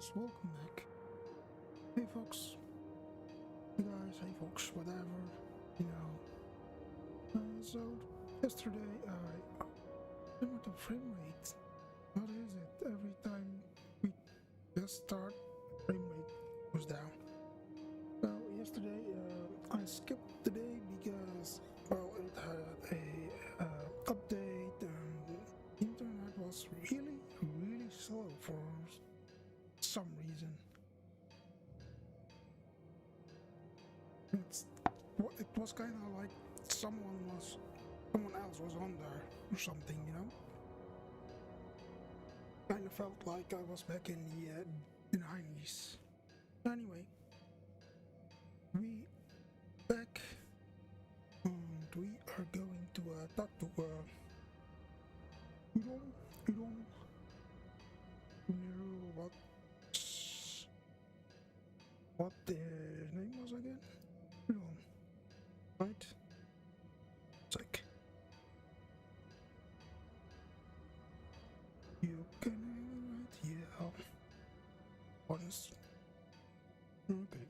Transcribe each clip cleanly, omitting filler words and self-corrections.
guys, welcome back. Hey folks, hey guys, hey folks, whatever, you know. So, yesterday I with the frame rate. What is it? Every time we just start, frame rate goes down. Well, yesterday I skipped the day because, well, it had a update and the internet was really slow for some reason. It was kind of like someone else was on there or something, you know. Kind of felt like I was back in the 90s. Anyway, we back and we are going to talk to you don't know what their name was again? You don't, right? It's like you can right, yeah. Honest. Okay.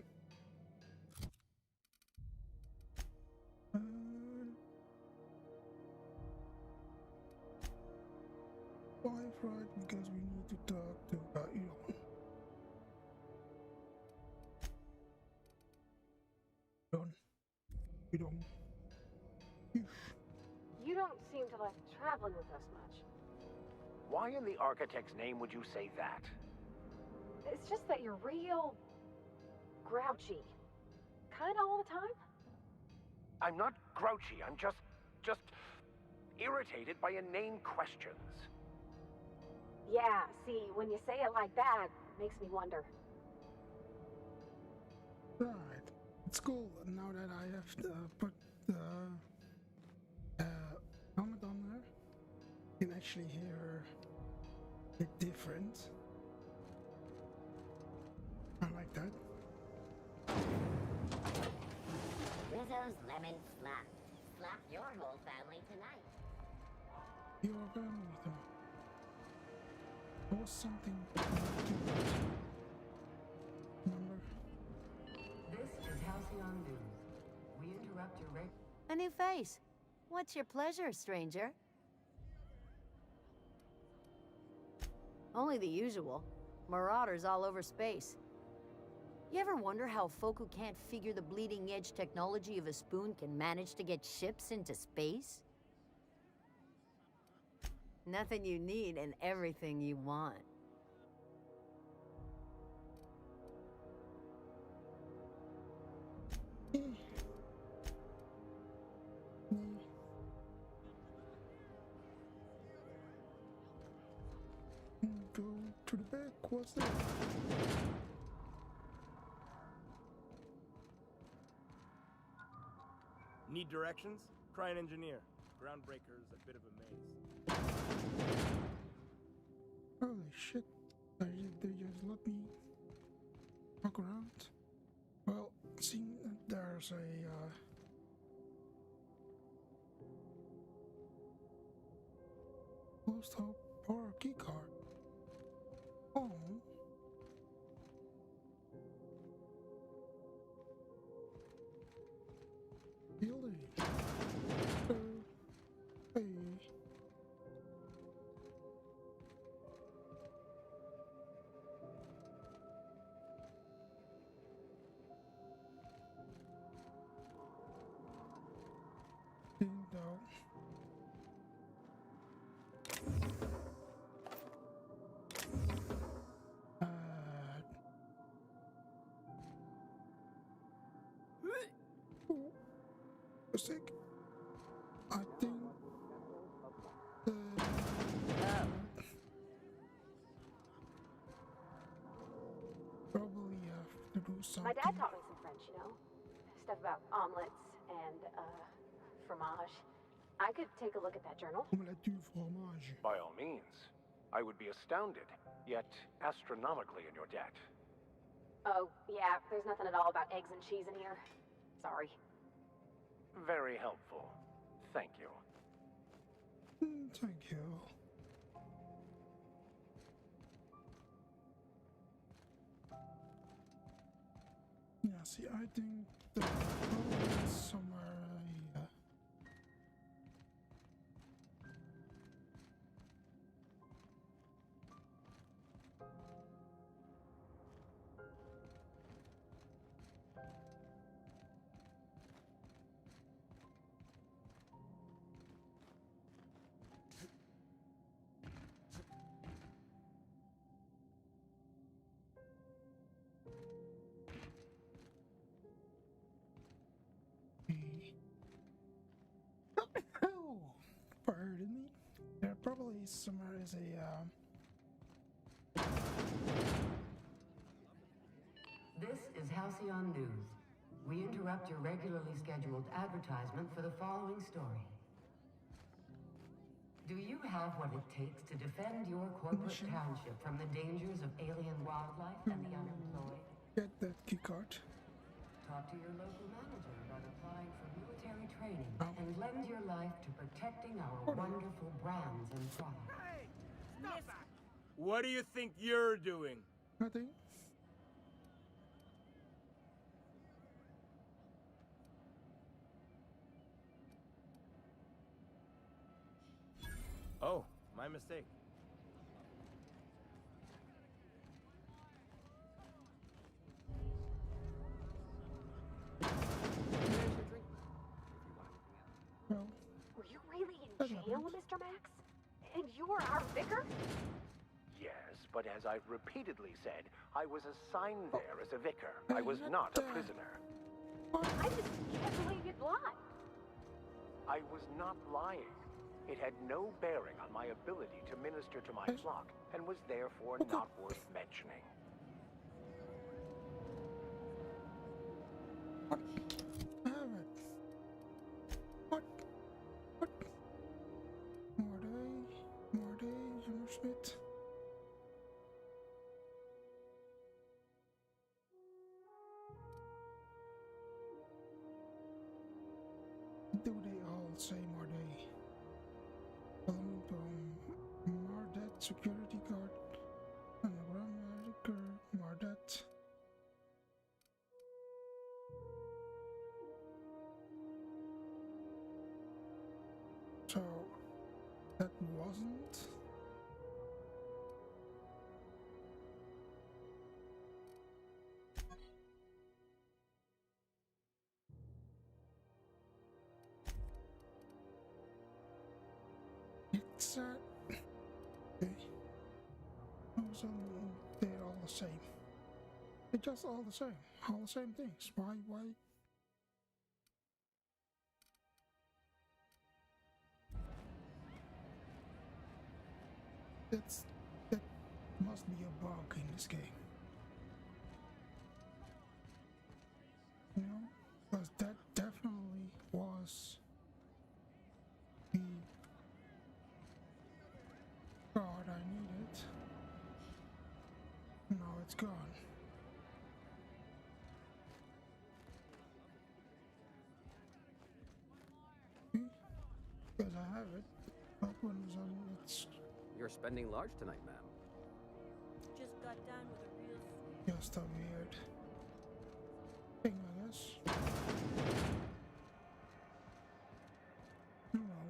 Five, right? Because we need to talk to Elon. Done. We don't. You don't seem to like traveling with us much. Why in the architect's name would you say that? It's just that you're real grouchy. Kinda all the time? I'm not grouchy, I'm just irritated by inane questions. Yeah, see, when you say it like that, it makes me wonder. Right. It's cool now that I have put the helmet on there. You can actually hear it different. I like that. Rizzo's lemon slap. Slap your whole family tonight. Your family tonight. There was something. Remember? This is Halcyon News. We interrupt your A new face. What's your pleasure, stranger? Only the usual. Marauders all over space. You ever wonder how folk who can't figure the bleeding edge technology of a spoon can manage to get ships into space? Nothing you need and everything you want. Go to the back. What's that? Need directions? Try an engineer. Groundbreaker's a bit of a maze. Holy shit. They just let me walk around. Well, seeing that there's a post hop or a key card. Oh. Building. Hey. Ding dong. Sick. I think probably have to do something. My dad taught me some French, you know? Stuff about omelets and, fromage. I could take a look at that journal. Omelette du fromage. By all means. I would be astounded, yet astronomically in your debt. Oh, yeah, there's nothing at all about eggs and cheese in here. Sorry. Very helpful. Thank you. Thank you. see, I think the problem is somewhere. Oh, pardon me. There probably somewhere is a. This is Halcyon News. We interrupt your regularly scheduled advertisement for the following story. Do you have what it takes to defend your corporate township from the dangers of alien wildlife and the unemployed? Get that key card. Talk to your local manager about applying for military training and lend your life to protecting our wonderful brands and products. Hey! Stop that! What do you think you're doing? Nothing. Oh, my mistake. Well, Were you really in jail, Mr. Max? And you were our vicar? Yes, but as I've repeatedly said, I was assigned there as a vicar. I was not a prisoner. I just can't believe you'd lie. I was not lying. It had no bearing on my ability to minister to my flock, and was therefore not worth mentioning. what? I have it. What? What? Morday, Hammersmith. Do they all say Morday? Mardet security guard and the grammar Mardet. So that wasn't. It's okay. So they're all the same. It's just all the same. All the same things. Why? That must be a bug in this game. You know? Because that definitely was the card I needed. Now it's gone. Because I have it. That one was on its. You're spending large tonight, ma'am. Just got done with a real Just a weird thing, I guess. Oh well.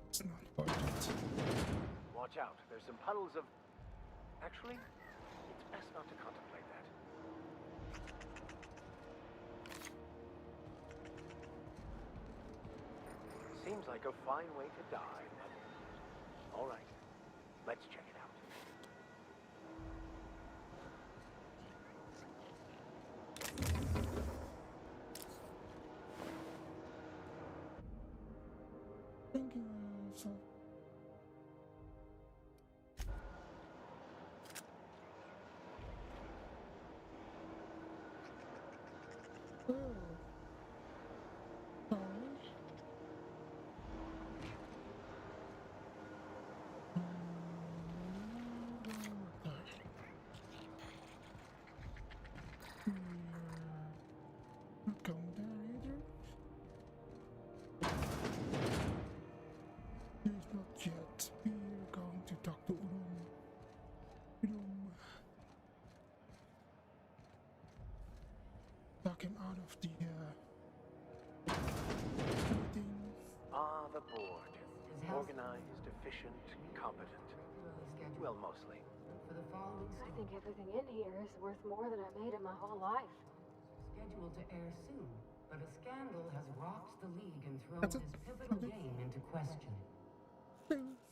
It's not important. Watch out, there's some puddles of... Actually, it's best not to contemplate that. Seems like a fine way to die, but... All right, let's check it out. Thinking of some. Oh. Sorry. Not going there either. the board. His house Organized, efficient, competent. regularly scheduled Well, mostly. for the following I student, think everything in here is worth more than I made in my whole life. scheduled to air soon, but a scandal has rocked the league and thrown That's it. this pivotal Okay. game into question.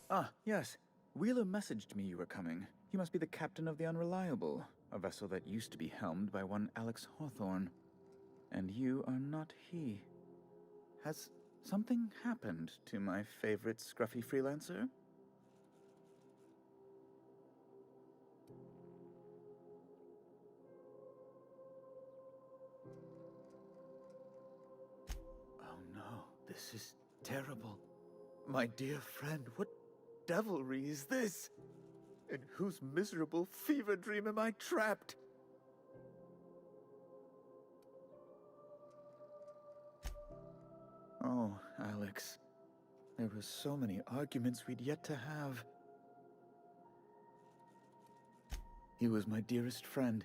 Ah, yes. Wheeler messaged me you were coming. You must be the captain of the Unreliable, a vessel that used to be helmed by one Alex Hawthorne. And you are not he. Has something happened to my favorite scruffy freelancer? Oh no, this is terrible. My dear friend, what devilry is this? In whose miserable fever dream am I trapped? Oh, Alex. There were so many arguments we'd yet to have. He was my dearest friend.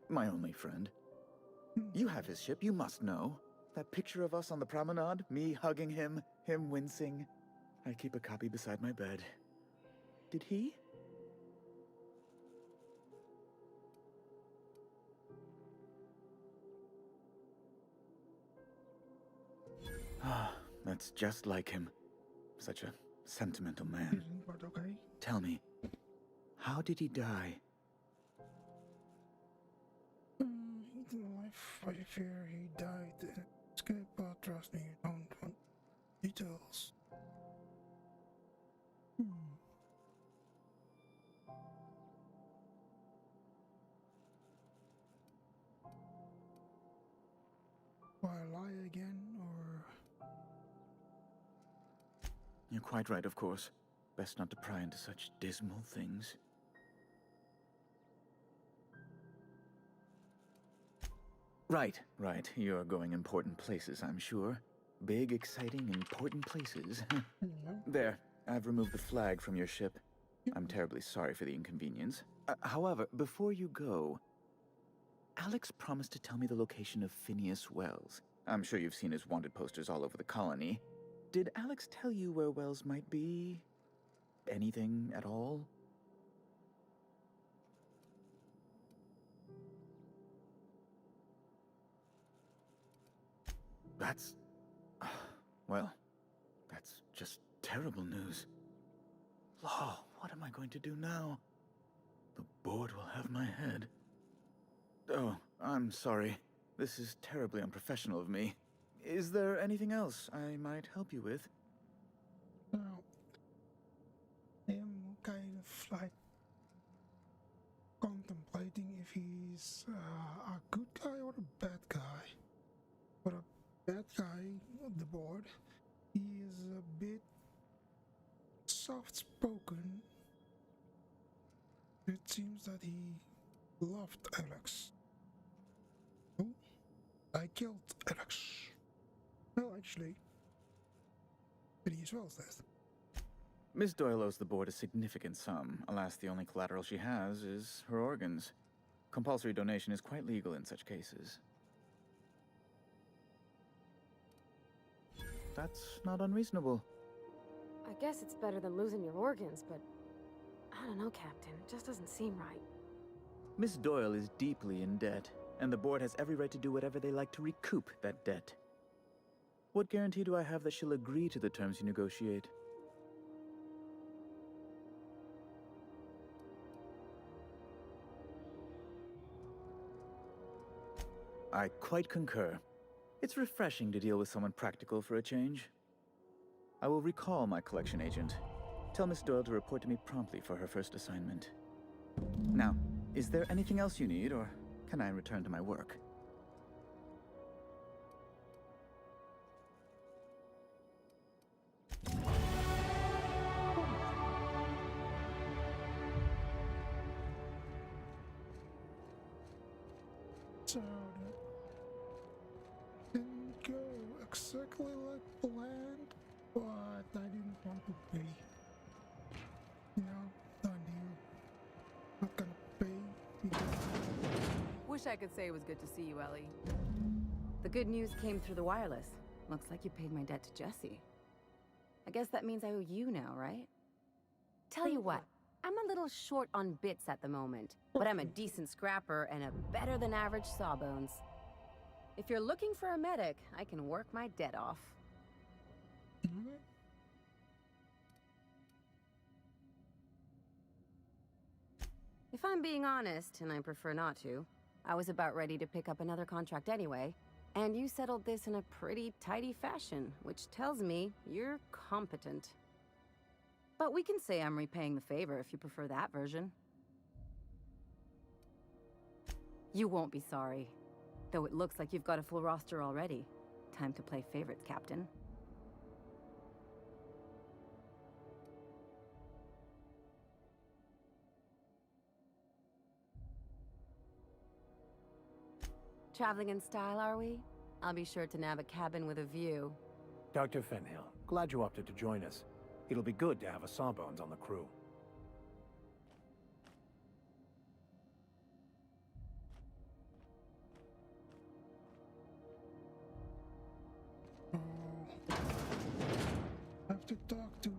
My only friend. You have his ship, you must know. That picture of us on the promenade, me hugging him, him wincing. I keep a copy beside my bed. Did he? Ah, that's just like him. Such a sentimental man. But okay. Tell me, how did he die? He didn't life. I fear he died in escape, but trust me, you don't want details. Why lie again, or... You're quite right, of course. Best not to pry into such dismal things. Right. You're going important places, I'm sure. Big, exciting, important places. Yeah. There, I've removed the flag from your ship. I'm terribly sorry for the inconvenience. However, before you go, Alex promised to tell me the location of Phineas Wells. I'm sure you've seen his wanted posters all over the colony. Did Alex tell you where Wells might be? Anything at all? That's... well, that's just terrible news. Law, what am I going to do now? The board will have my head. Oh, I'm sorry. This is terribly unprofessional of me. Is there anything else I might help you with? Now, I'm kind of like contemplating if he's a good guy or a bad guy. For a bad guy on the board, he is a bit soft-spoken. It seems that he loved Alex. Oh, I killed Alex. Well, actually, Phineas Wells death. Miss Doyle owes the board a significant sum. Alas, the only collateral she has is her organs. Compulsory donation is quite legal in such cases. That's not unreasonable. I guess it's better than losing your organs, but I don't know, Captain. It just doesn't seem right. Miss Doyle is deeply in debt, and the board has every right to do whatever they like to recoup that debt. What guarantee do I have that she'll agree to the terms you negotiate? I quite concur. It's refreshing to deal with someone practical for a change. I will recall my collection agent. Tell Miss Doyle to report to me promptly for her first assignment. Now, is there anything else you need, or can I return to my work? So that didn't go exactly like planned, but I didn't want to pay. You know, done deal. Not gonna pay because Wish I could say it was good to see you, Ellie. The good news came through the wireless. Looks like you paid my debt to Jesse. I guess that means I owe you now, right? Tell you what, I'm a little short on bits at the moment, but I'm a decent scrapper and a better than average sawbones. If you're looking for a medic, I can work my debt off. If I'm being honest, and I prefer not to, I was about ready to pick up another contract anyway, and you settled this in a pretty tidy fashion, which tells me you're competent. But we can say I'm repaying the favor if you prefer that version. You won't be sorry. Though it looks like you've got a full roster already. Time to play favorites, Captain. Traveling in style, are we? I'll be sure to nab a cabin with a view. Dr. Fenhill, glad you opted to join us. It'll be good to have a Sawbones on the crew. Oh, I have to talk to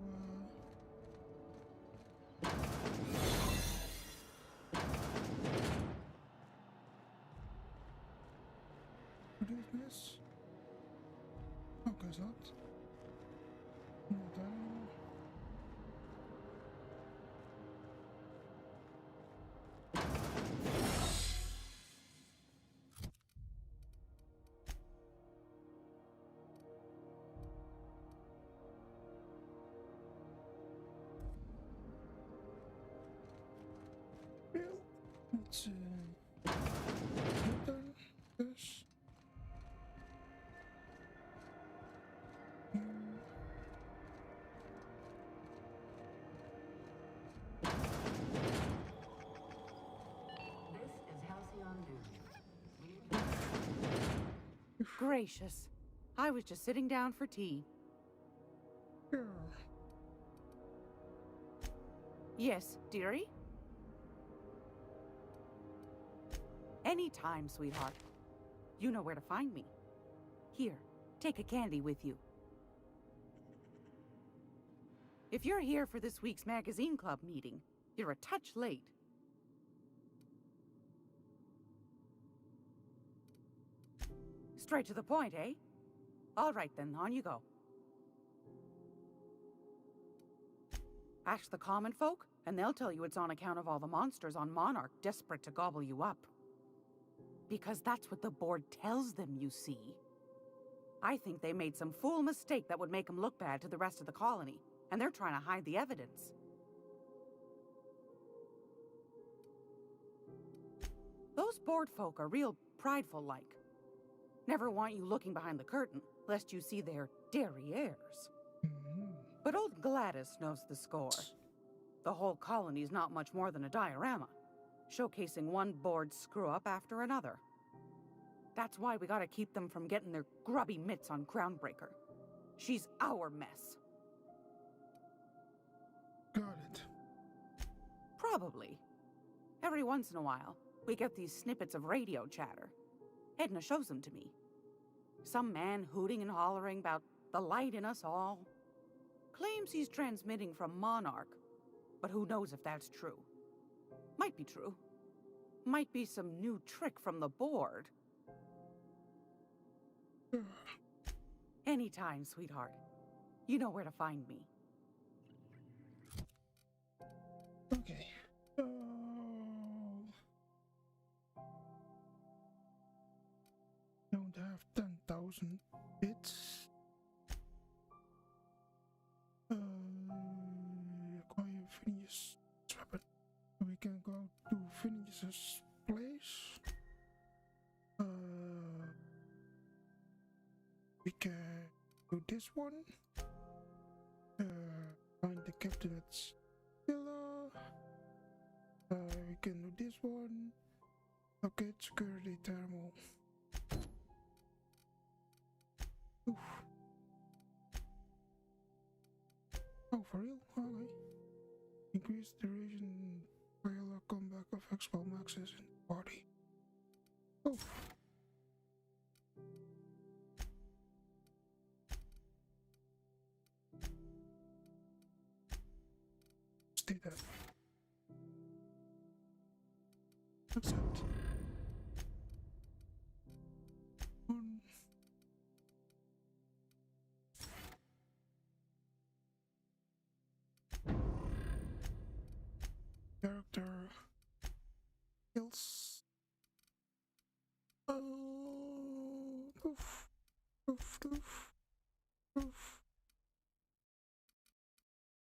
forgiveness? Oh, guess not. Not that anymore. Well, let's return this. This is Halcyon Doom. Gracious. I was just sitting down for tea. Yeah. Yes, dearie? Anytime, sweetheart. You know where to find me. Here, take a candy with you. If you're here for this week's magazine club meeting, you're a touch late. Straight to the point, eh? All right then, on you go. Ask the common folk, and they'll tell you it's on account of all the monsters on Monarch desperate to gobble you up. Because that's what the board tells them, you see. I think they made some fool mistake that would make them look bad to the rest of the colony, and they're trying to hide the evidence. Those board folk are real prideful-like. Never want you looking behind the curtain, lest you see their derrieres. But old Gladys knows the score. The whole colony's not much more than a diorama, showcasing one board screw-up after another. That's why we gotta keep them from getting their grubby mitts on Groundbreaker. She's our mess. Got it. Probably. Every once in a while, we get these snippets of radio chatter. Edna shows them to me. Some man hooting and hollering about the light in us all. Claims he's transmitting from Monarch, but who knows if that's true. Might be true. Might be some new trick from the board. Anytime, sweetheart. You know where to find me. Okay. Don't have 10,000 bits. Acquire Phineas' weapon. We can go to Phineas's place. We can do this one. Find the captain's villa. We can do this one. Okay, security thermal. Oof. Oh, for real? Okay. Increase duration while a comeback of Expel Maxes in the party. Oh. did that. Accept. One. Character skills. Oof. Oof. Oof. Oof. Oof.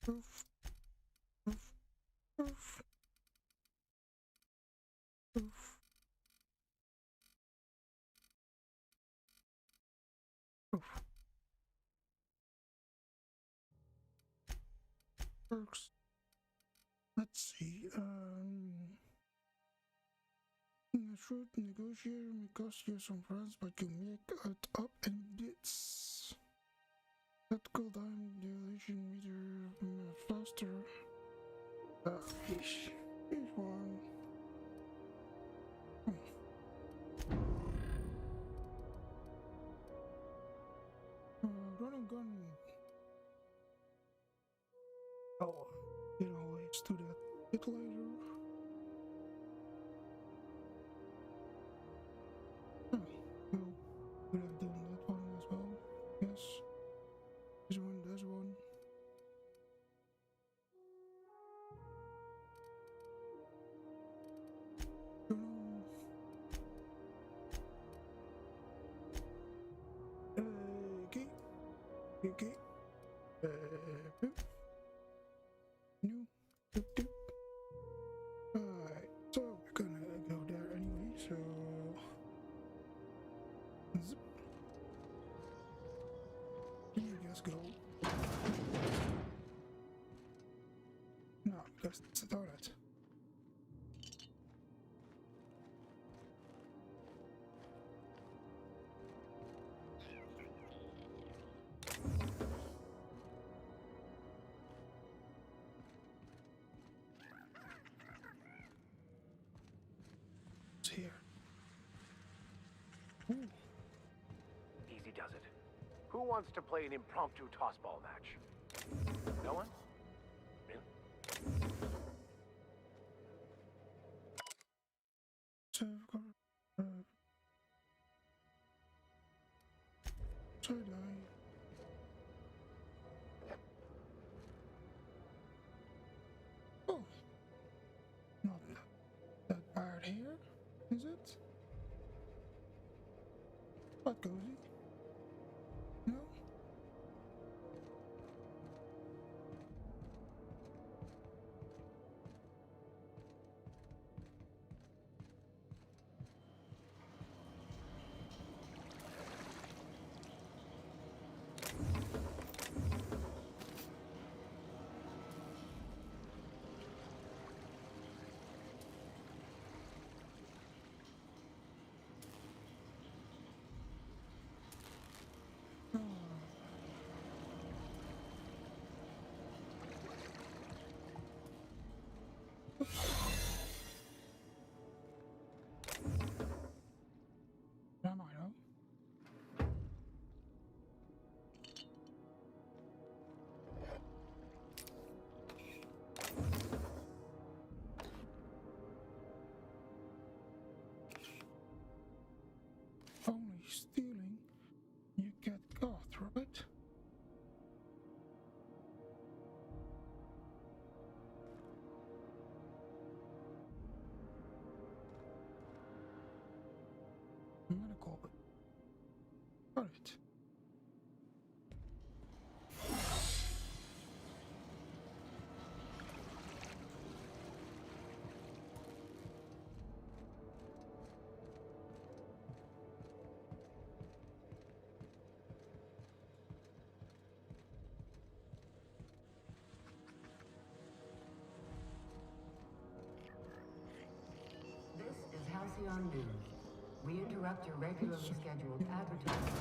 Oof. Oof. Oof. Oof. Perks. Let's see. A shrewd negotiator may cost you some friends, but you make it up in bits. That cooldown dilation meter faster. Here's one. Run and gun. Oh, you can always do that a bit later. Oh, well, could have done that one as well. Yes. This one, this one. Don't know. Okay. Okay. Boop. No. Doop, doop. Alright, so we're gonna go there anyway, so... Zip. You guys go. No, because it's a toilet. It's here. Ooh. Easy does it. Who wants to play an impromptu tossball match? No one? Really? So I've got side-eye. Oh, not that bad here, is it? Quite cozy. No? Am I know? Only stealing, you get caught, Robert. Medical, but got it. This is Halcyon News. We interrupt your regularly scheduled advertising.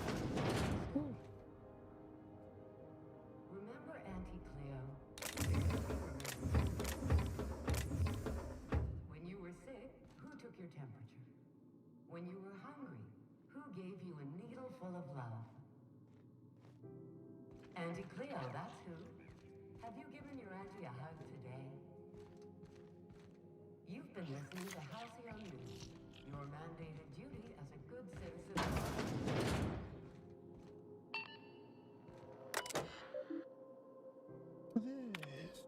Ooh. Remember Auntie Cleo? When you were sick, who took your temperature? When you were hungry, who gave you a needle full of love? Auntie Cleo, that's who. Have you given your auntie a hug today? listening to Halcyon News, your mandated duty as a good citizen. This.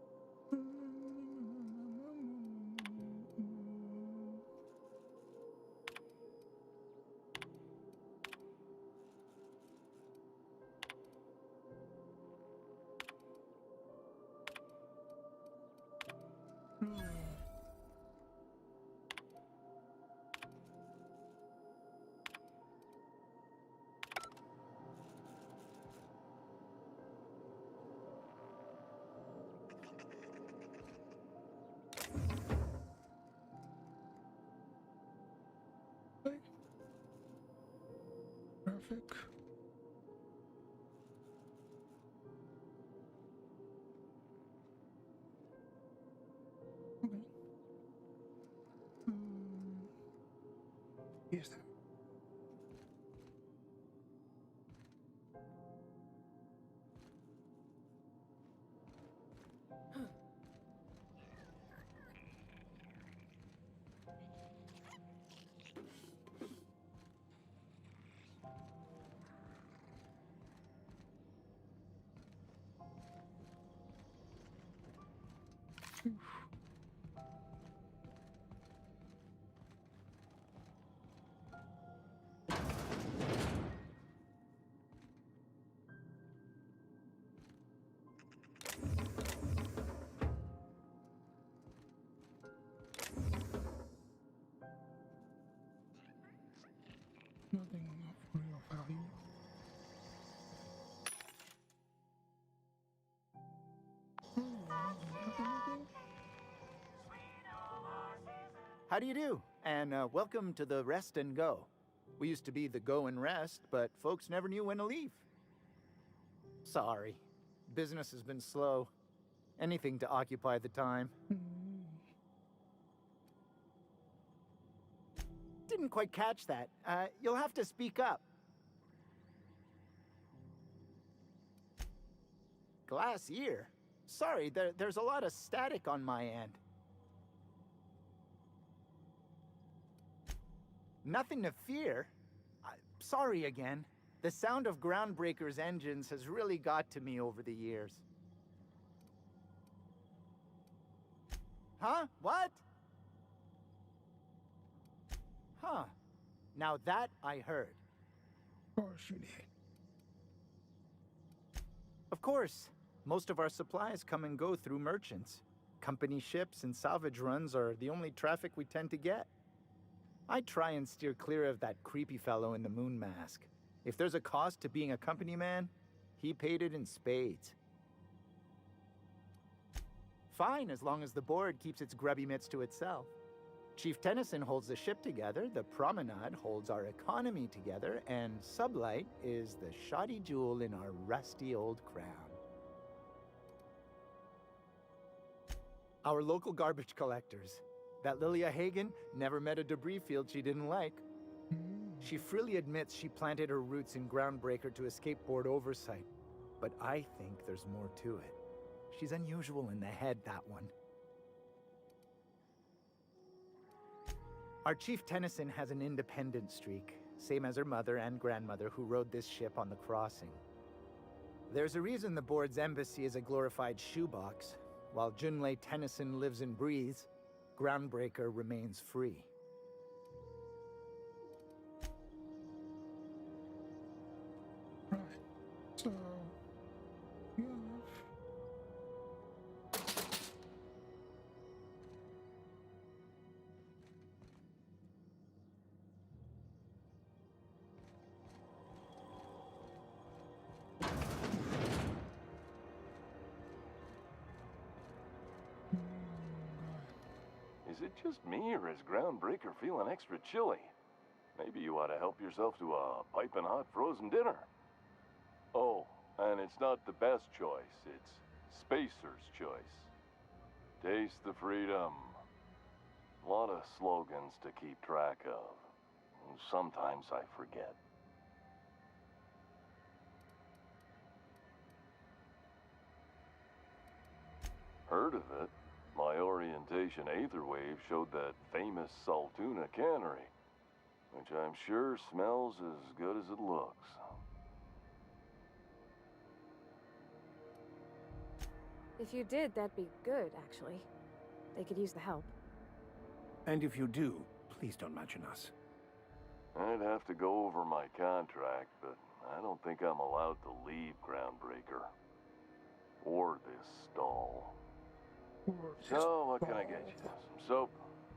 Traffic. Okay. Yes, that. Nothing of real value. How do you do? And welcome to the Rest and Go. We used to be the Go and Rest, but folks never knew when to leave. Sorry. Business has been slow. Anything to occupy the time. Didn't quite catch that. You'll have to speak up. Glass ear? Sorry, there's a lot of static on my end. Nothing to fear. Sorry again. The sound of Groundbreaker's engines has really got to me over the years. Huh? What? Huh. Now that I heard. Of course you did. Of course. Most of our supplies come and go through merchants. Company ships and salvage runs are the only traffic we tend to get. I try and steer clear of that creepy fellow in the moon mask. If there's a cost to being a company man, he paid it in spades. Fine, as long as the board keeps its grubby mitts to itself. Chief Tennyson holds the ship together, the Promenade holds our economy together, and Sublight is the shoddy jewel in our rusty old crown. Our local garbage collectors. That Lilia Hagen never met a debris field she didn't like. She freely admits she planted her roots in Groundbreaker to escape board oversight. But I think there's more to it. She's unusual in the head, that one. Our Chief Tennyson has an independent streak, same as her mother and grandmother who rode this ship on the crossing. There's a reason the board's embassy is a glorified shoebox. While Junlei Tennyson lives and breathes, Groundbreaker remains free. Right. So, you have... Is it just me, or is Groundbreaker feeling extra chilly? Maybe you ought to help yourself to a piping hot frozen dinner. Oh, and it's not the best choice, it's Spacer's choice. Taste the freedom. A lot of slogans to keep track of. Sometimes I forget. Heard of it? My orientation aether wave showed that famous Saltuna cannery, which I'm sure smells as good as it looks. If you did, that'd be good, actually. They could use the help. And if you do, please don't mention us. I'd have to go over my contract, but I don't think I'm allowed to leave Groundbreaker. Or this stall. So, what can I get you? Some soap?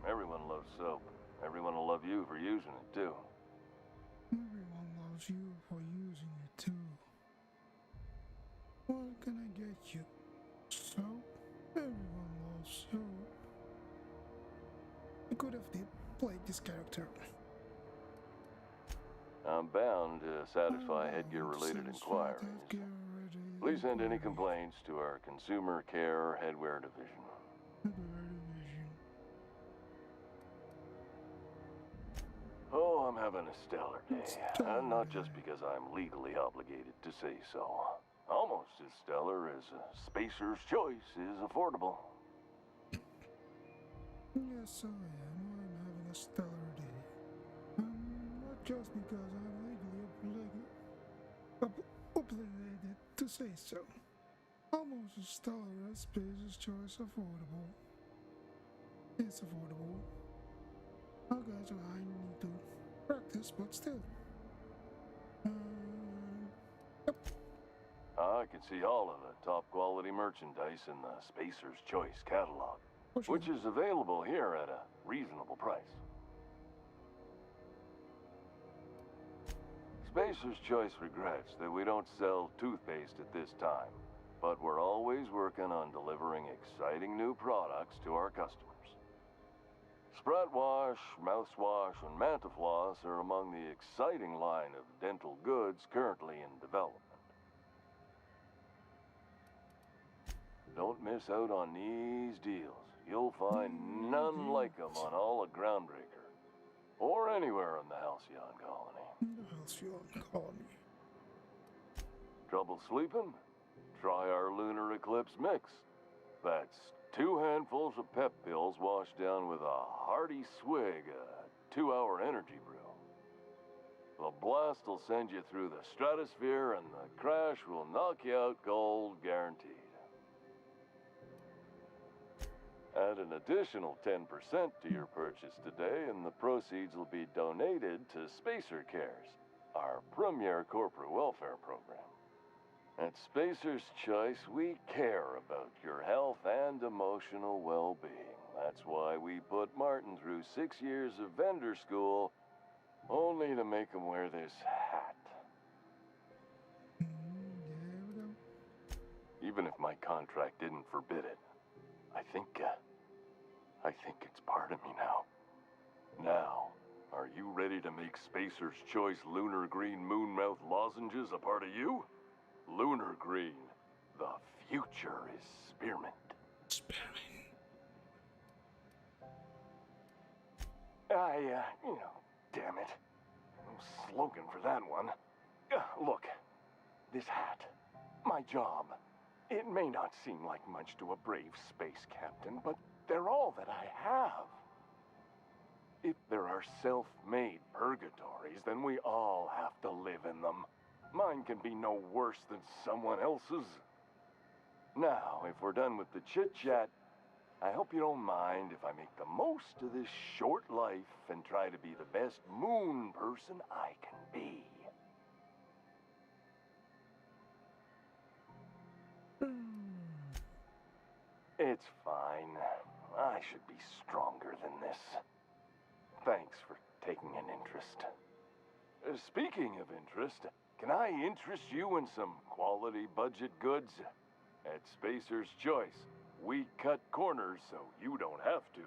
Everyone loves soap. Everyone will love you for using it, too. Everyone loves you for using it too. What can I get you? Soap? Everyone loves soap. I could have played this character. I'm bound to satisfy headgear-related inquiries. Please send any complaints to our Consumer Care Headwear Division. Oh, I'm having a stellar day. And not just because I'm legally obligated to say so. Almost as stellar as Spacer's Choice is affordable. Yes, I am. I'm having a stellar day. Not just because I'm legally obligated to say so. Almost as stellar as Spacer's Choice affordable. It's affordable. Okay, so I need to practice, but still. Yep. I can see all of the top quality merchandise in the Spacer's Choice catalog, which is available here at a reasonable price. Spacer's Choice regrets that we don't sell toothpaste at this time, but we're always working on delivering exciting new products to our customers. Sprat Wash, Mouthwash, and Mantafloss are among the exciting line of dental goods currently in development. Don't miss out on these deals. You'll find none like them on all of Groundbreaker, or anywhere in the Halcyon Colony. The Halcyon Colony. Trouble sleeping? Try our Lunar Eclipse Mix. That's 2 handfuls of pep pills washed down with a hearty swig of 2-hour energy brew. The blast will send you through the stratosphere, and the crash will knock you out cold, guaranteed. Add an additional 10% to your purchase today, and the proceeds will be donated to Spacer Cares, our premier corporate welfare program. At Spacer's Choice, we care about your health and emotional well-being. That's why we put Martin through 6 years of vendor school, only to make him wear this hat. Even if my contract didn't forbid it, I think it's part of me now. Now, are you ready to make Spacer's Choice Lunar Green Moonmouth lozenges a part of you? Lunar Green, the future is spearmint. Spearmint. Damn it. No slogan for that one. Look, this hat, my job, it may not seem like much to a brave space captain, but they're all that I have. If there are self-made purgatories, then we all have to live in them. Mine can be no worse than someone else's. Now, if we're done with the chit-chat, I hope you don't mind if I make the most of this short life and try to be the best moon person I can be. It's fine. I should be stronger than this. Thanks for taking an interest. Speaking of interest, can I interest you in some quality budget goods? At Spacer's Choice, we cut corners so you don't have to.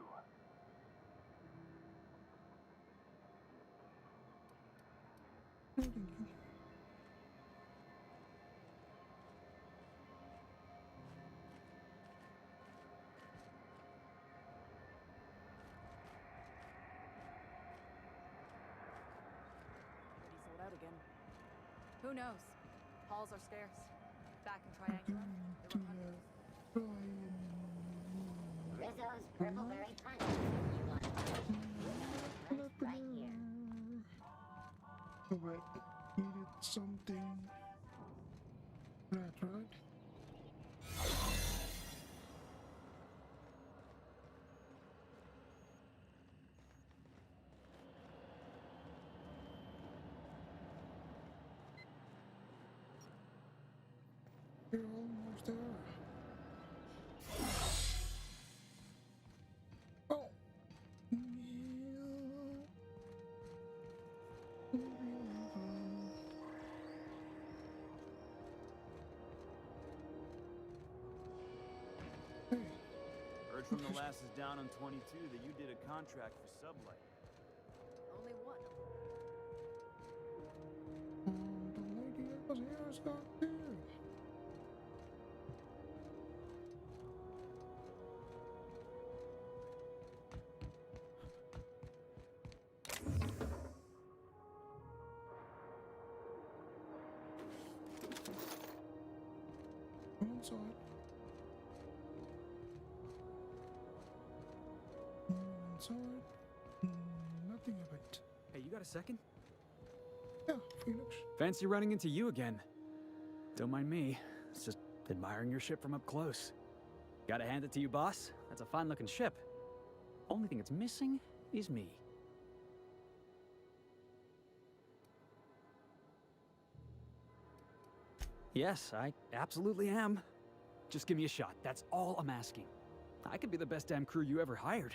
Sold out again. Who knows? Halls are scarce. Back in Triangular, there were hundreds. purple-berry punch if you want. Right here. Oh wait, needed something. That's right. You're almost there. Oh! Hey. Heard from the lasses down on 22 that you did a contract for sublight. Only one. The lady was here has got big. Come inside. Inside. Nothing of it. Hey, you got a second? Yeah, Phoenix. Fancy running into you again. Don't mind me. It's just admiring your ship from up close. Gotta hand it to you, boss. That's a fine-looking ship. Only thing it's missing is me. Yes, I absolutely am. Just give me a shot. That's all I'm asking. I could be the best damn crew you ever hired.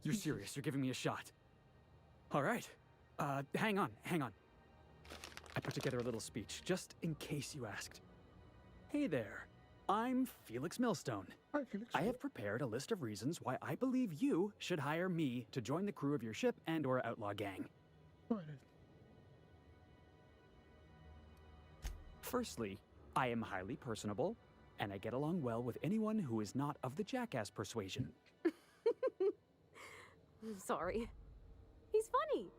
You're serious? You're giving me a shot? All right. Hang on. I put together a little speech, just in case you asked. Hey there. I'm Felix Millstone. Hi, Felix. I have prepared a list of reasons why I believe you should hire me to join the crew of your ship and/or outlaw gang. Go ahead. Firstly, I am highly personable, and I get along well with anyone who is not of the jackass persuasion. I'm sorry. He's funny.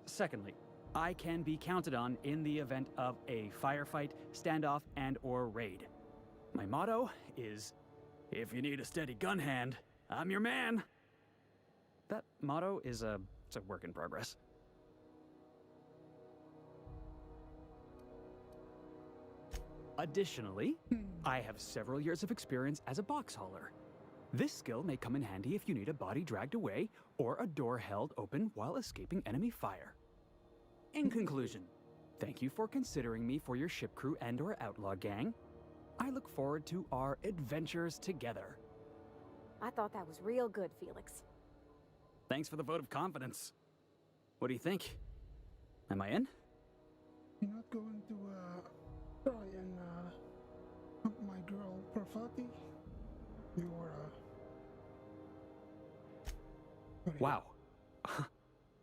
Secondly, I can be counted on in the event of a firefight, standoff, and/or raid. My motto is, if you need a steady gun hand, I'm your man. That motto is it's a work in progress. Additionally, I have several years of experience as a box hauler. This skill may come in handy if you need a body dragged away or a door held open while escaping enemy fire. In conclusion, thank you for considering me for your ship crew and/or outlaw gang. I look forward to our adventures together. I thought that was real good, Felix. Thanks for the vote of confidence. What do you think? Am I in? You're not going to try and hump my girl Perfati? You're Wow.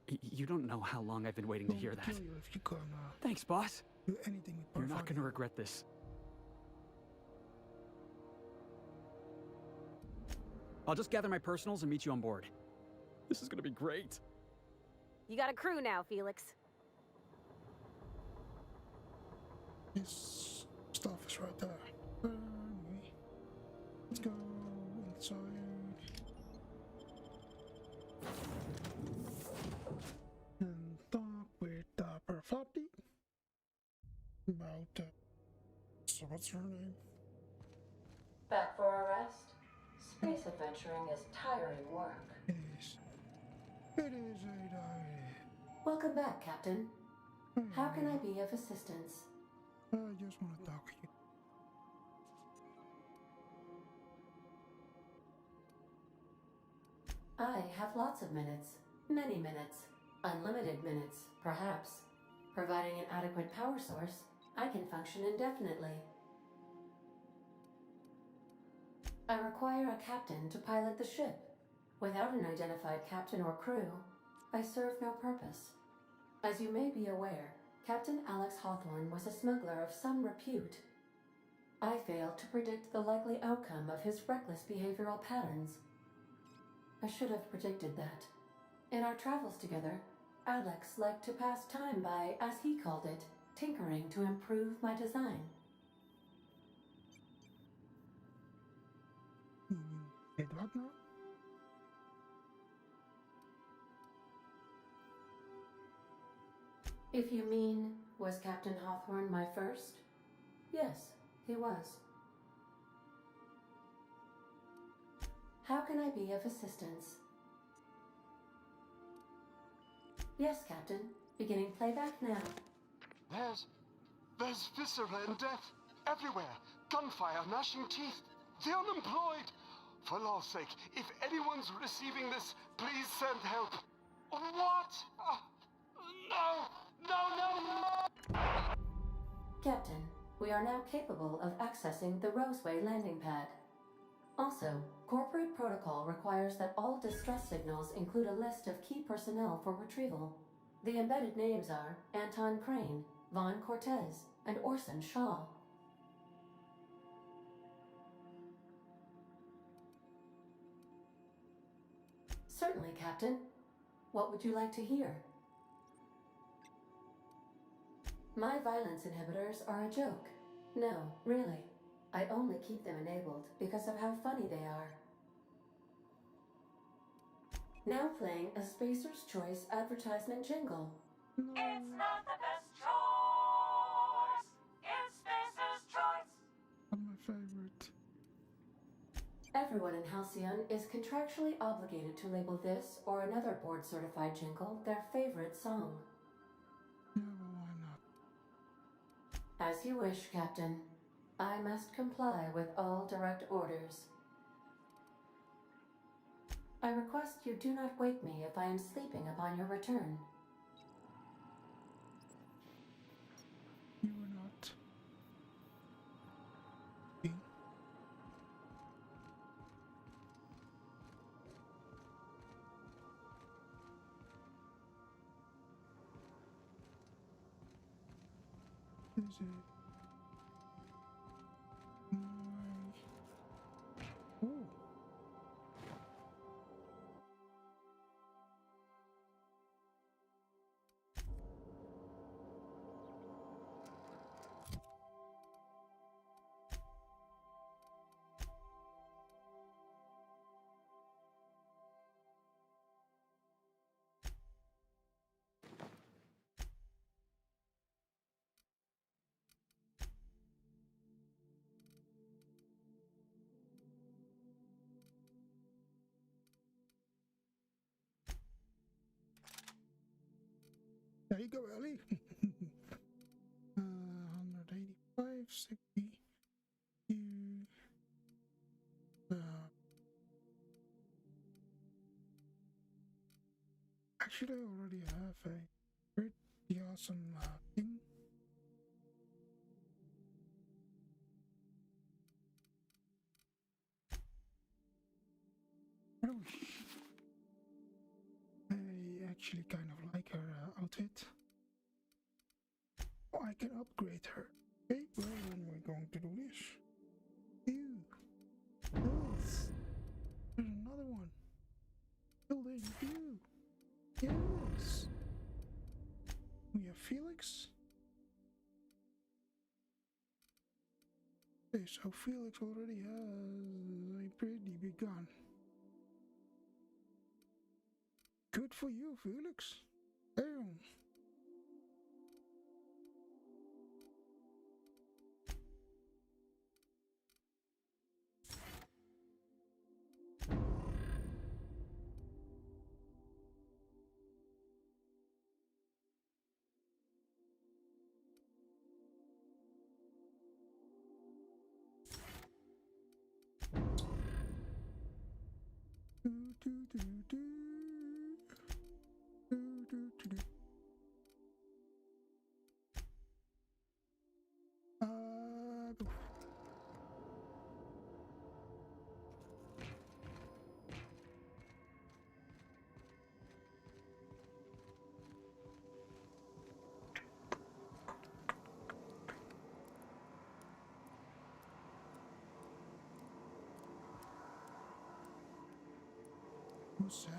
You don't know how long I've been waiting to hear that. Kill you if you can, Thanks, boss. do anything with You're not Perfati. gonna regret this. I'll just gather my personals and meet you on board. This is gonna be great. You got a crew now, Felix. This stuff is right there. Anyway, let's go inside. And talk with Perfati about so what's her name? Back for a rest? Space adventuring is tiring work. It is a diary. Welcome back, Captain. How can I be of assistance? I just want to talk with you. I have lots of minutes. Many minutes. Unlimited minutes, perhaps. Providing an adequate power source, I can function indefinitely. I require a captain to pilot the ship. Without an identified captain or crew, I serve no purpose. As you may be aware, Captain Alex Hawthorne was a smuggler of some repute. I failed to predict the likely outcome of his reckless behavioral patterns. I should have predicted that. In our travels together, Alex liked to pass time by, as he called it, tinkering to improve my design. Did what now? If you mean, was Captain Hawthorne my first? Yes, he was. How can I be of assistance? Yes, Captain. Beginning playback now. There's viscera and death everywhere. Gunfire, gnashing teeth. The unemployed. For law's sake, if anyone's receiving this, please send help. What? No! Captain, we are now capable of accessing the Roseway landing pad. Also, corporate protocol requires that all distress signals include a list of key personnel for retrieval. The embedded names are Anton Crane, Vaughn Cortez, and Orson Shaw. Certainly, Captain. What would you like to hear? My violence inhibitors are a joke. No, really. I only keep them enabled because of how funny they are. Now playing a Spacer's Choice advertisement jingle. It's not the best choice. It's Spacer's Choice. Not my favorite. Everyone in Halcyon is contractually obligated to label this or another board-certified jingle their favorite song. Yeah, well, why not? As you wish, Captain. I must comply with all direct orders. I request you do not wake me if I am sleeping upon your return. You were not. Is it? Oh. There you go, Ellie. 185, 60. Actually, I already have a pretty awesome thing. I actually kind of like her outfit. Oh, I can upgrade her. Okay, well then we're going to do this. Ew. Yes. There's another one. Building. Ew. Yes. We have Felix. Okay, so Felix already has a pretty big gun. Good for you, Felix. Damn. Who's Sam?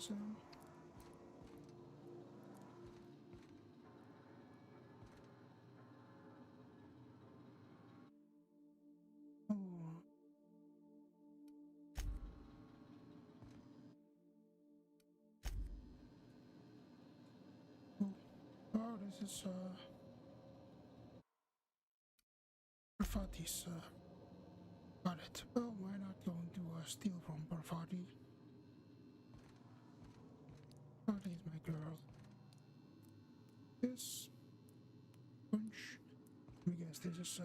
Awesome. Oh. Oh, this is Parvati's palette. Well, we're not going to steal from Parvati. Parvati is my girl. This bunch. I guess this is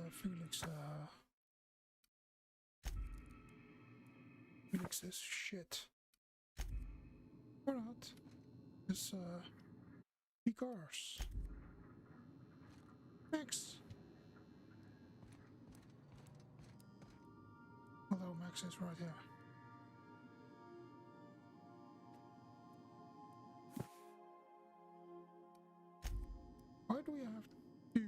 Felix's shit. Or not. This cars. Max. Although Max is right here. Why do we have to?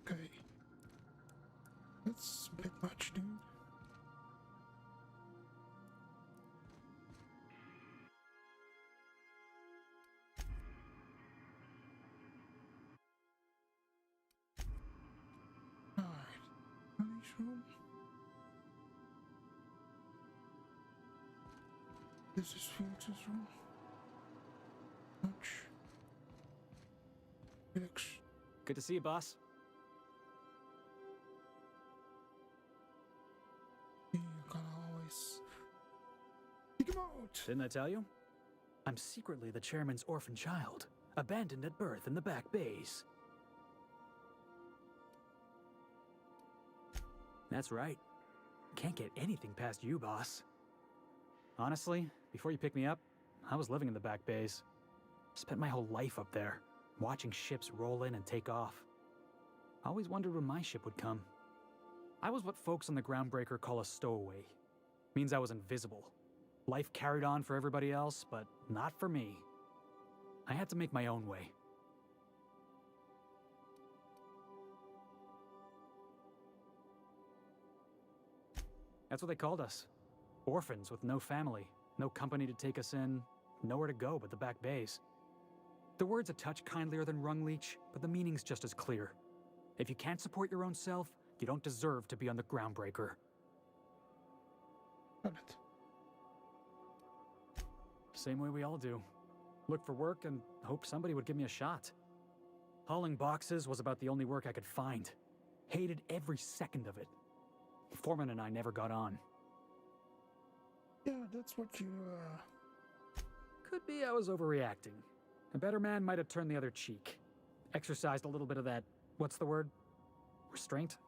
Okay. That's a bit much, dude. Alright. Nice room. This is Felix's room. Much. Felix. Good to see you, boss. You can always pick him out. Didn't I tell you? I'm secretly the chairman's orphan child, abandoned at birth in the back bays. That's right. Can't get anything past you, boss. Honestly, before you picked me up, I was living in the back bays. Spent my whole life up there, watching ships roll in and take off. Always wondered when my ship would come. I was what folks on the Groundbreaker call a stowaway. Means I was invisible. Life carried on for everybody else, but not for me. I had to make my own way. That's what they called us. Orphans with no family, no company to take us in, nowhere to go but the back bays. The word's a touch kindlier than Rungleech, but the meaning's just as clear. If you can't support your own self, you don't deserve to be on the Groundbreaker. Got it. Same way we all do. Look for work and hope somebody would give me a shot. Hauling boxes was about the only work I could find. Hated every second of it. Foreman and I never got on. Yeah, that's what you, Could be I was overreacting. A better man might have turned the other cheek. Exercised a little bit of that, what's the word? Restraint?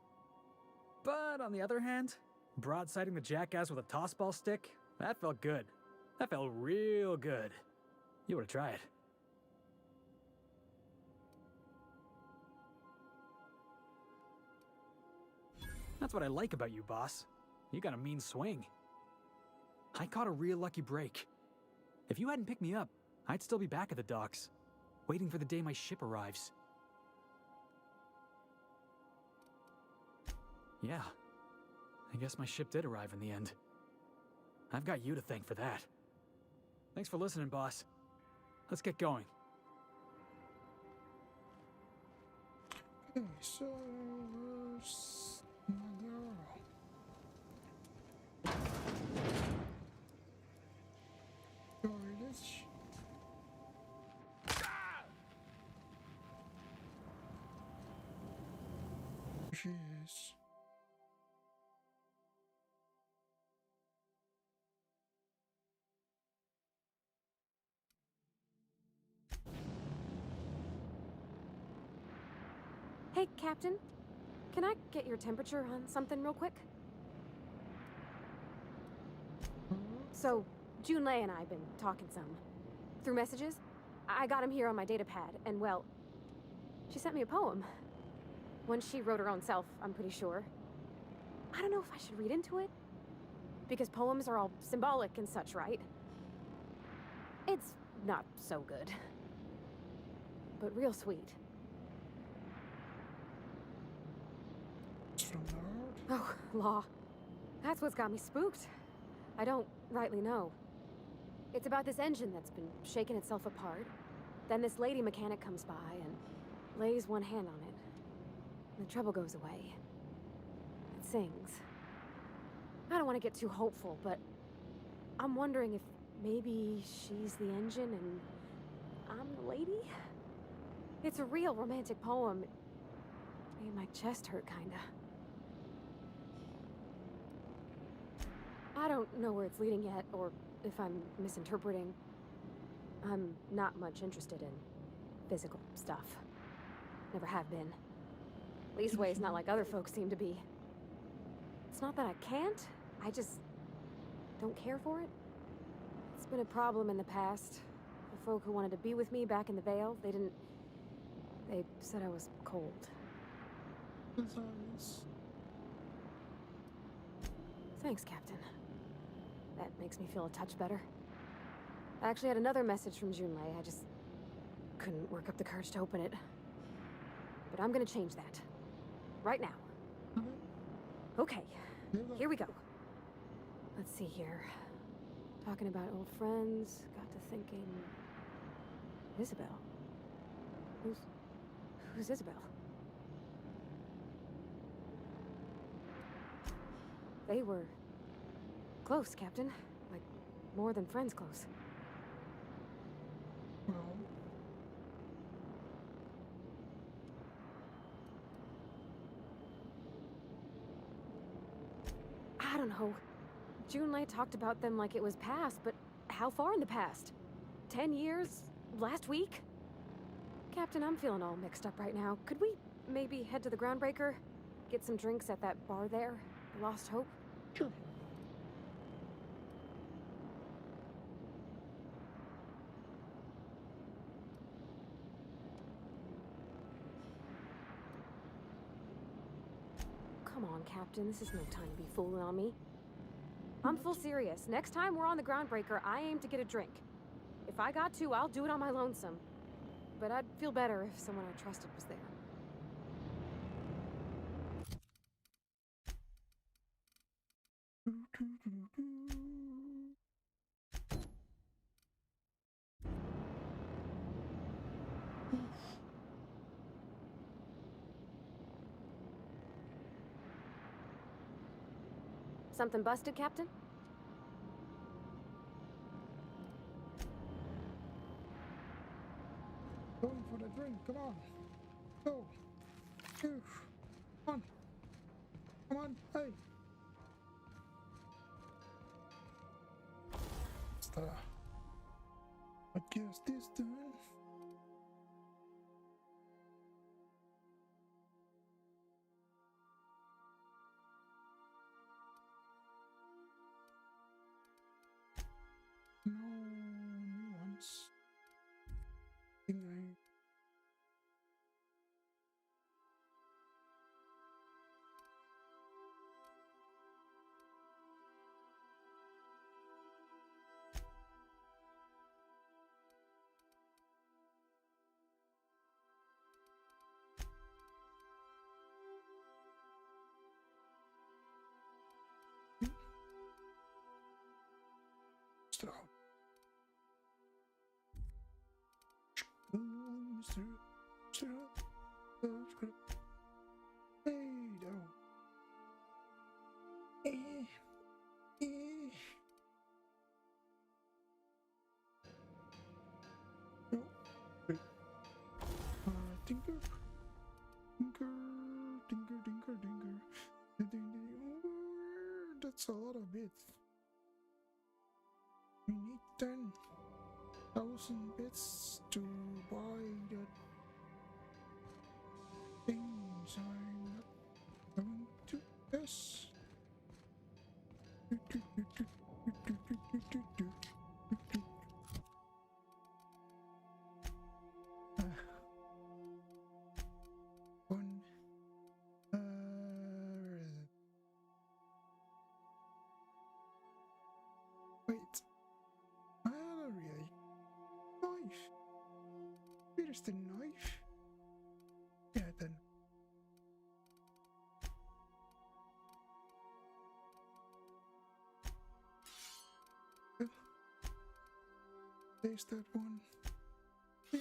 But on the other hand, broadsiding the jackass with a tossball stick, that felt good. That felt real good. You ought to try it. That's what I like about you, boss. You got a mean swing. I caught a real lucky break. If you hadn't picked me up, I'd still be back at the docks, waiting for the day my ship arrives. Yeah, I guess my ship did arrive in the end. I've got you to thank for that. Thanks for listening, boss. Let's get going. Okay, so where's my girl? Oh, it is. She is. Hey, Captain. Can I get your temperature on something real quick? So, Junlei and I have been talking some. Through messages? I got him here on my datapad, and well, she sent me a poem. One she wrote her own self, I'm pretty sure. I don't know if I should read into it. Because poems are all symbolic and such, right? It's not so good. but real sweet. From Nord? Oh, law. That's what's got me spooked. I don't rightly know. It's about this engine that's been shaking itself apart. Then this lady mechanic comes by and lays one hand on it. And the trouble goes away. It sings. I don't want to get too hopeful, but I'm wondering if maybe she's the engine and I'm the lady? It's a real romantic poem. It made my chest hurt, kinda. I don't know where it's leading yet, or if I'm misinterpreting. I'm not much interested in physical stuff. Never have been. Leastways, not like other folks seem to be. It's not that I can't, I just don't care for it. It's been a problem in the past. The folk who wanted to be with me back in the Vale, they said I was cold. Thanks, Captain. That makes me feel a touch better. I actually had another message from Junlei. I just couldn't work up the courage to open it. But I'm gonna change that. Right now. Okay, here we go. Let's see here. Talking about old friends, got to thinking... Isabel? Who's Isabel? They were... close, Captain. Like, more than friends close. I don't know. Junlei talked about them like it was past, but how far in the past? 10 years? Last week? Captain, I'm feeling all mixed up right now. Could we maybe head to the Groundbreaker? Get some drinks at that bar there? Lost Hope? Sure. Come on, Captain. This is no time to be fooling on me. I'm full serious. Next time we're on the Groundbreaker, I aim to get a drink. If I got to, I'll do it on my lonesome. But I'd feel better if someone I trusted was there. Something busted, Captain? Going for the drink, come on. Go. Come on. Come on, hey. I guess this done. No new ones. Think I straw. Hey, no. No. Wait. Tinker. Tinker. That's a lot of bits. We need 10,000 bits to buy that things I'm not going to guess. One. Wait. I had a really nice. Here's the knife. Yeah, then. There's that one. Yeah.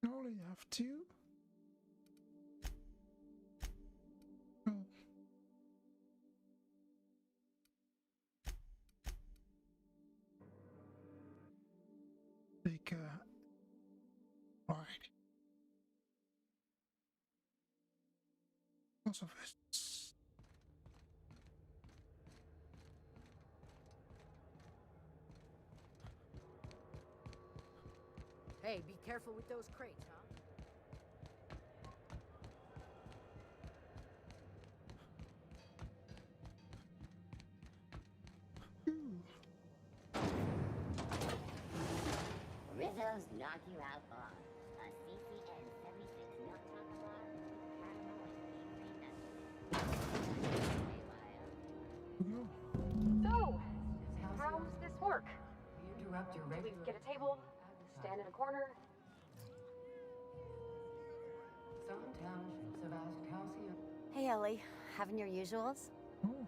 I only have two. Oh. Like, right. Lots of it. Hey, be careful with those crates, huh? Rizzo's knock you out bar. A CCN 76 milk chocolate bar with caramel and So, how's this work? We interrupt your Do we regular... get a table? Stand in a corner? Some townships have asked calcium... Hey, Ellie. Having your usuals? Oh.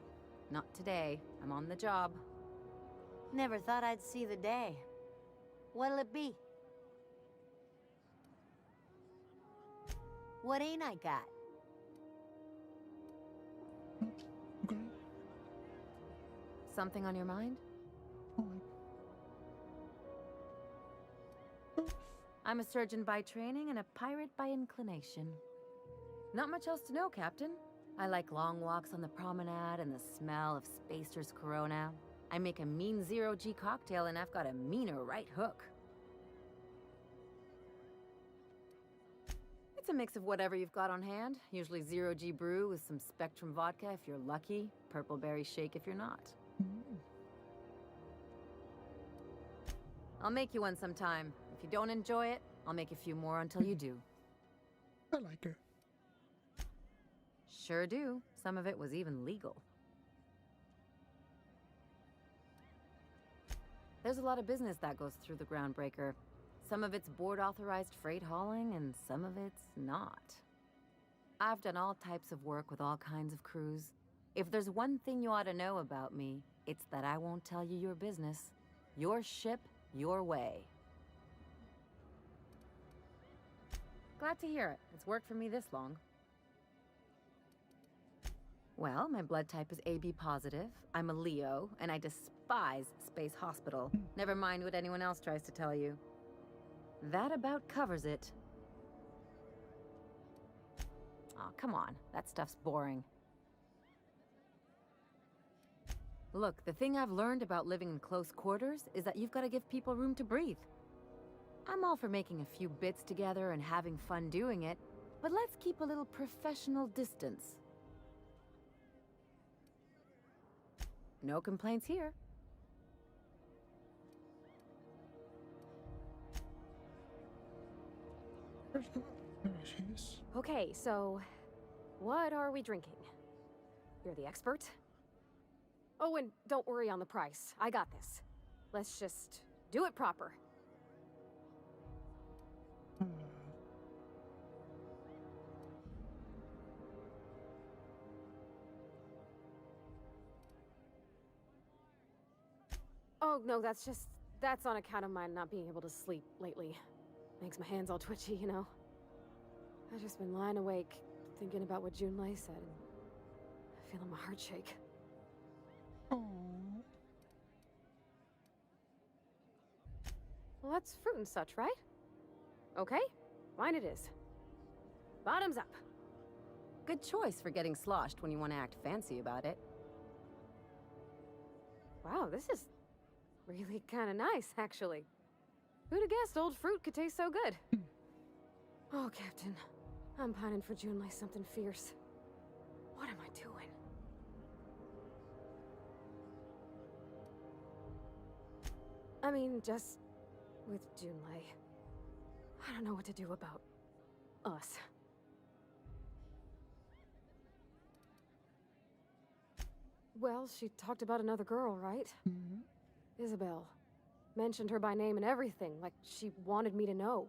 Not today. I'm on the job. Never thought I'd see the day. What'll it be? What ain't I got? Okay. Something on your mind? I'm a surgeon by training and a pirate by inclination. Not much else to know, Captain. I like long walks on the promenade and the smell of Spacer's Corona. I make a mean zero-G cocktail and I've got a meaner right hook. It's a mix of whatever you've got on hand. Usually zero-G brew with some Spectrum vodka if you're lucky, purple berry shake if you're not. I'll make you one sometime. If you don't enjoy it, I'll make a few more until you do. I like her. Sure do. Some of it was even legal. There's a lot of business that goes through the Groundbreaker. Some of it's board-authorized freight hauling, and some of it's not. I've done all types of work with all kinds of crews. If there's one thing you ought to know about me, it's that I won't tell you your business. Your ship, your way. Glad to hear it. It's worked for me this long. Well, my blood type is AB positive. I'm a Leo, and I despise Space Hospital. Never mind what anyone else tries to tell you. That about covers it. Aw, come on. That stuff's boring. Look, the thing I've learned about living in close quarters is that you've got to give people room to breathe. I'm all for making a few bits together and having fun doing it, but let's keep a little professional distance. No complaints here. There she is. Okay, so what are we drinking? You're the expert? Oh, and don't worry on the price. I got this. Let's just do it proper. Oh, no, that's on account of my not being able to sleep lately. Makes my hands all twitchy, you know? I've just been lying awake, thinking about what Junlei said, and feeling my heart shake. Oh. Well, that's fruit and such, right? Okay, fine it is. Bottoms up. Good choice for getting sloshed when you want to act fancy about it. Wow, this is really kind of nice, actually. Who'd have guessed old fruit could taste so good? Oh, Captain. I'm pining for Junlei something fierce. What am I doing? I mean, just with Junlei. I don't know what to do about us. Well, she talked about another girl, right? Mm-hmm. Isabel. Mentioned her by name and everything, like she wanted me to know.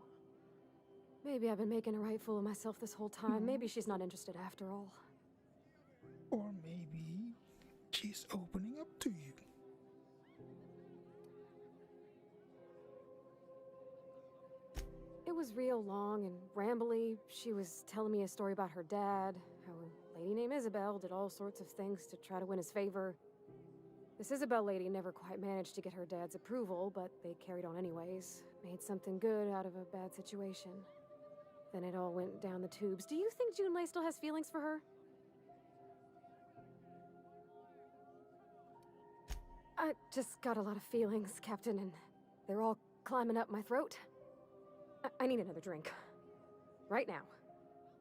Maybe I've been making a right fool of myself this whole time. Maybe she's not interested after all. Or maybe she's opening up to you. It was real long and rambly. She was telling me a story about her dad, how a lady named Isabel did all sorts of things to try to win his favor. This Isabel lady never quite managed to get her dad's approval, but they carried on anyways. Made something good out of a bad situation. Then it all went down the tubes. Do you think Junlei still has feelings for her? I just got a lot of feelings, Captain, and they're all climbing up my throat. I need another drink. Right now.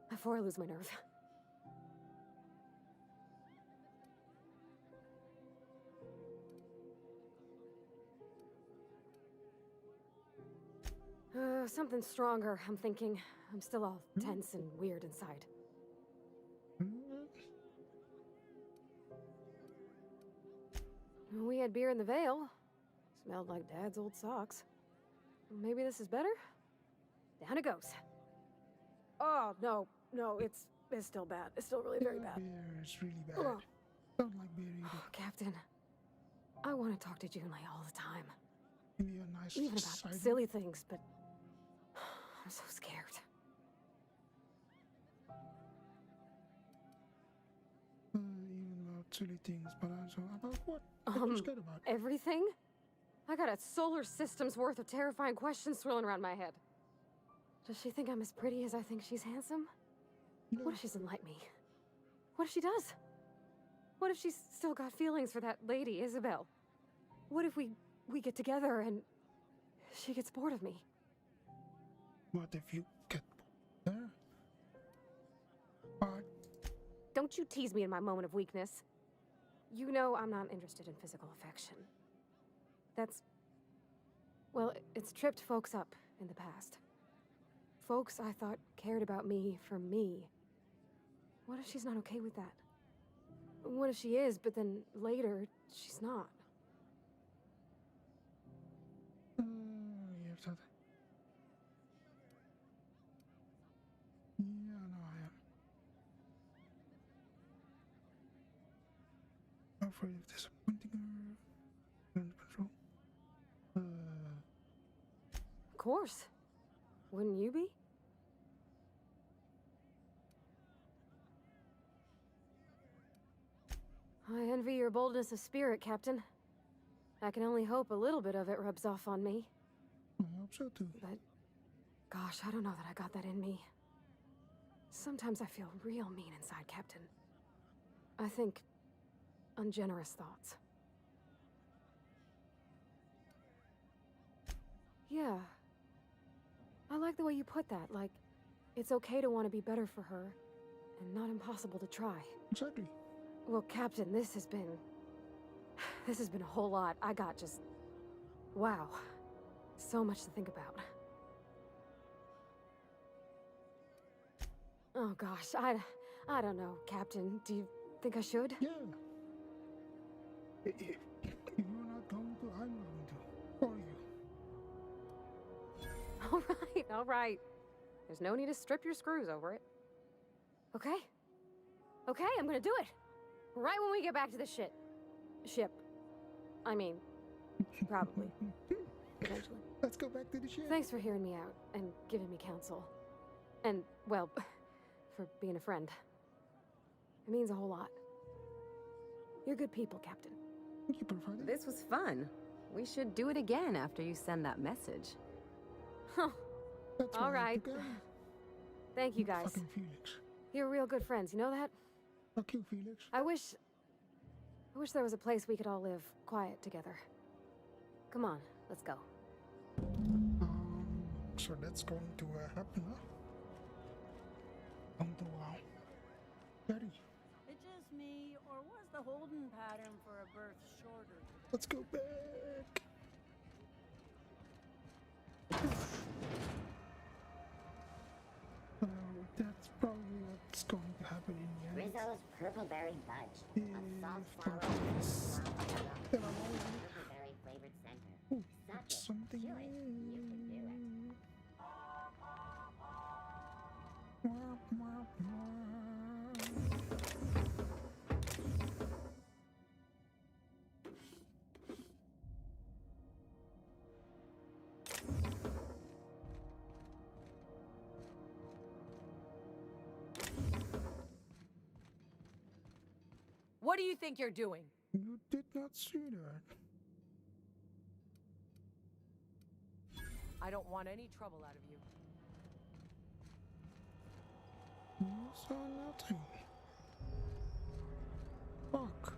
Before I lose my nerve. Something stronger, I'm thinking. I'm still all tense and weird inside. We had beer in the Vale. Smelled like Dad's old socks. Maybe this is better? Down it goes. Oh, no, it's still bad. It's still really very bad. Beer is really bad. Don't like beer either. Captain, I want to talk to Junlei all the time. Give me a nice even about cider. silly things, but I'm so scared. Even about silly things, but also about what? What are you scared about? Everything? I got a solar system's worth of terrifying questions swirling around my head. Does she think I'm as pretty as I think she's handsome? No. What if she doesn't like me? What if she does? What if she's still got feelings for that lady, Isabel? What if we get together and she gets bored of me? What if you get bored there? But Don't you tease me in my moment of weakness. You know I'm not interested in physical affection. Well, it's tripped folks up in the past. Folks I thought cared about me for me. What if she's not okay with that? What if she is, but then later, she's not? you have that. Yeah, no, I am. I'm afraid of disappointing her. Under control. Of course. Wouldn't you be? I envy your boldness of spirit, Captain. I can only hope a little bit of it rubs off on me. I hope so too. But, gosh, I don't know that I got that in me. Sometimes I feel real mean inside, Captain. I think ungenerous thoughts. Yeah. I like the way you put that. Like, it's okay to want to be better for her, and not impossible to try. Exactly. Well, Captain, this has been a whole lot. I got just... wow. So much to think about. Oh gosh, I don't know, Captain. Do you think I should? Yeah. If you're not going to, I'm going to. For you. All right. There's no need to strip your screws over it. Okay? Okay, I'm gonna do it. Right when we get back to the ship. I mean, probably. Eventually. Let's go back to the ship. Thanks for hearing me out and giving me counsel. And, well, for being a friend. It means a whole lot. You're good people, Captain. Thank you, Professor. This was fun. We should do it again after you send that message. Huh. That's all right. Together. Thank you, guys. Fucking Felix. You're real good friends, you know that? Fuck you, Felix. I wish there was a place we could all live quiet together. Come on, let's go. So that's going to happen, huh? Wow. Daddy. It's just me, or was the holding pattern for a birth shorter? Let's go back. That's probably what's going to happen in the end. Rizzo's purpleberry budge. A salt sour purpleberry flavored center. Ooh, Suck that's it. something. Chew it. You can do it. What do you think you're doing? You did not see that. I don't want any trouble out of you. You saw nothing. Fuck.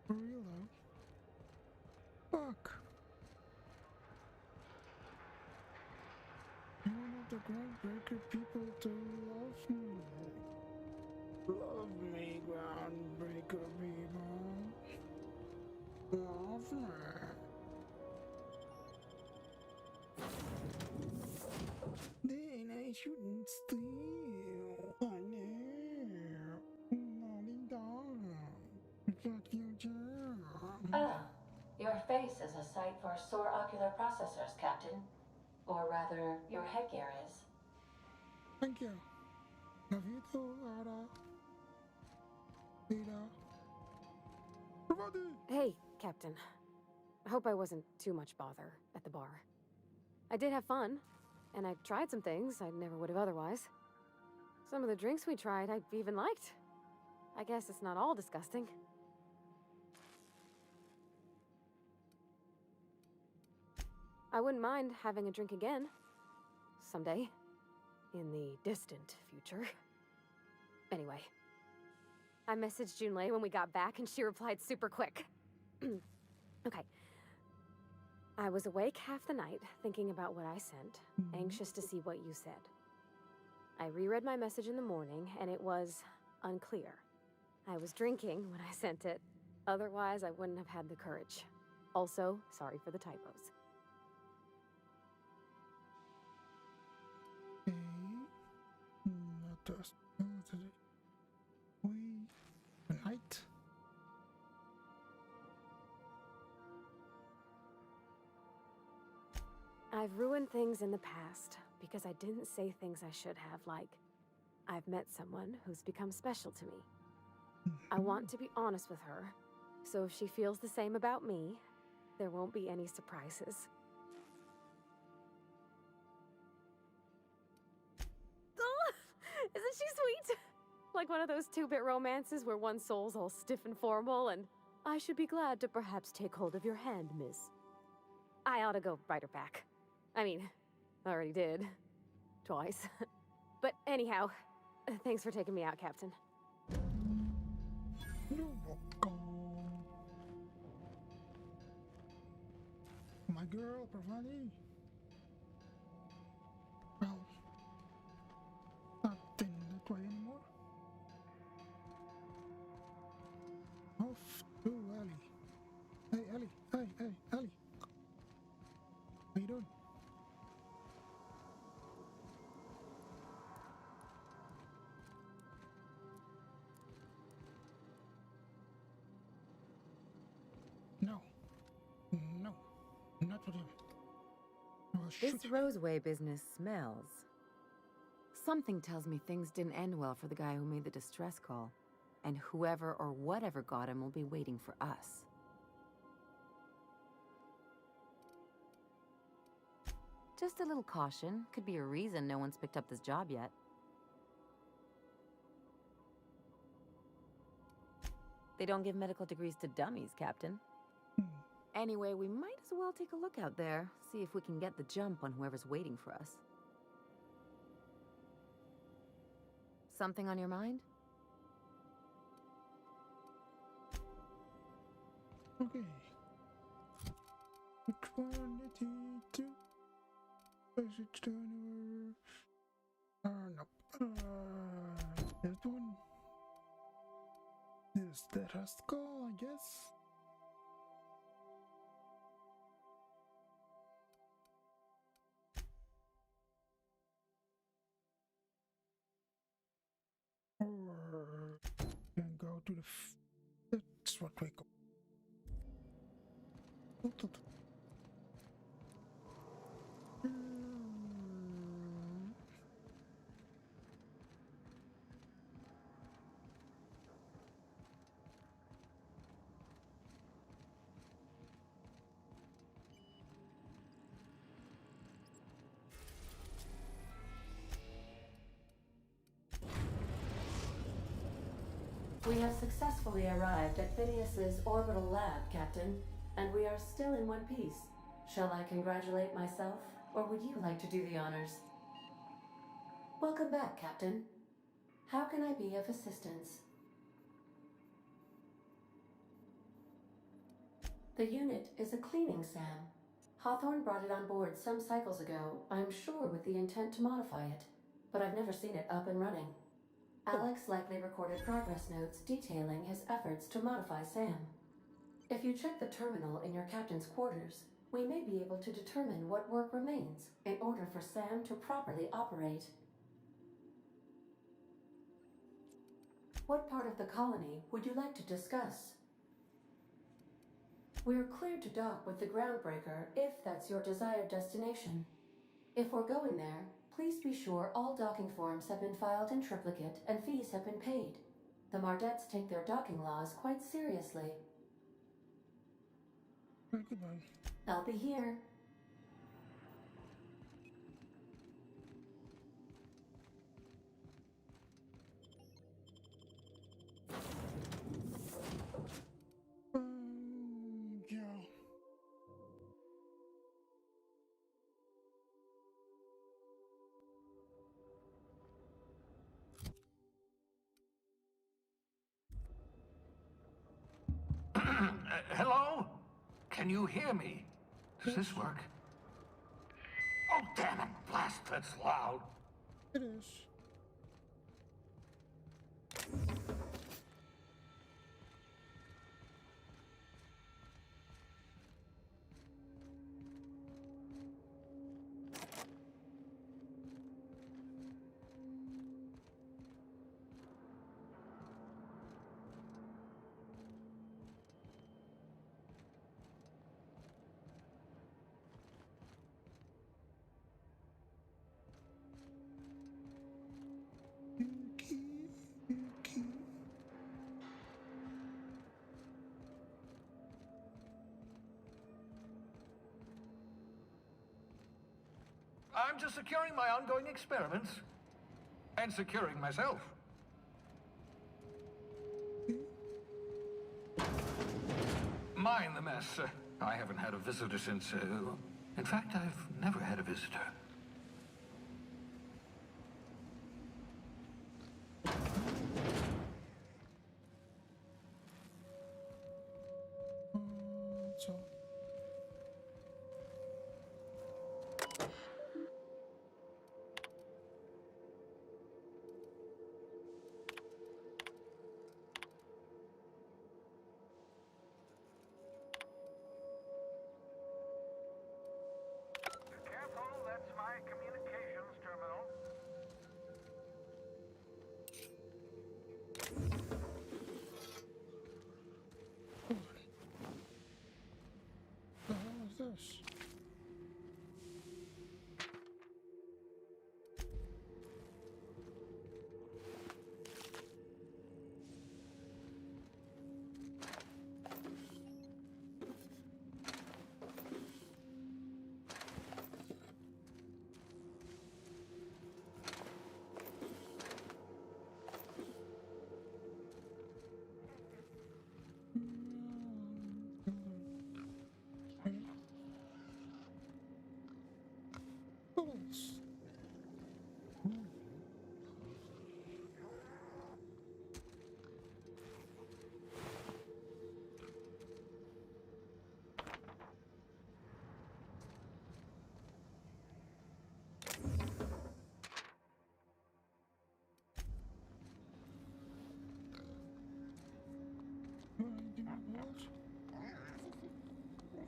For real though. Fuck. You're one of the groundbreaker people to love me. Love me, groundbreaker people. Love me. Then I shouldn't steal. I know. Nodding down. Got your job. Ah, your face is a sight for sore ocular processors, Captain. Or rather, your headgear is. Thank you. Love you too, Ada. Lita. Everybody. Hey, Captain. I hope I wasn't too much bother at the bar. I did have fun, and I tried some things I never would have otherwise. Some of the drinks we tried I even liked. I guess it's not all disgusting. I wouldn't mind having a drink again. Someday. In the distant future. Anyway. I messaged Junlei when we got back and she replied super quick. Okay. I was awake half the night, thinking about what I sent, anxious to see what you said. I reread my message in the morning, and it was unclear. I was drinking when I sent it. Otherwise, I wouldn't have had the courage. Also, sorry for the typos. Not us. We night. I've ruined things in the past because I didn't say things I should have, like, I've met someone who's become special to me. I want to be honest with her, so if she feels the same about me, there won't be any surprises. Oh, isn't she sweet? Like one of those 2-bit romances where one soul's all stiff and formal and, I should be glad to perhaps take hold of your hand, miss. I ought to go write her back. I mean, I already did. Twice. But anyhow, thanks for taking me out, Captain. You're welcome. my girl, Pravani. Well, not thinking that way anymore. Off to Ellie. Hey, Ellie. Hey, Ellie. How you doing? No. No. Not with him. I'll shoot This him. Roseway business smells. Something tells me things didn't end well for the guy who made the distress call. And whoever or whatever got him will be waiting for us. Just a little caution. Could be a reason no one's picked up this job yet. They don't give medical degrees to dummies, Captain. Anyway, we might as well take a look out there, see if we can get the jump on whoever's waiting for us. Something on your mind? Okay. Which one did he do? Message to anywhere. No. That one. Yes, that has to call, I guess. Or can go to the. That's what we call. We have successfully arrived at Phineas's orbital lab, Captain, and we are still in one piece. Shall I congratulate myself, or would you like to do the honors? Welcome back, Captain. How can I be of assistance? The unit is a cleaning SAM. Hawthorne brought it on board some cycles ago, I'm sure with the intent to modify it, but I've never seen it up and running. Alex likely recorded progress notes detailing his efforts to modify SAM. If you check the terminal in your captain's quarters, we may be able to determine what work remains in order for SAM to properly operate. What part of the colony would you like to discuss? We're cleared to dock with the Groundbreaker if that's your desired destination. If we're going there, please be sure all docking forms have been filed in triplicate and fees have been paid. The Mardettes take their docking laws quite seriously. Goodbye. I'll be here. Yeah. Hello? Can you hear me? Does this work? Oh, damn it! Blast, that's loud. It is. I'm just securing my ongoing experiments. And securing myself. Mind the mess. I haven't had a visitor since, in fact, I've never had a visitor. So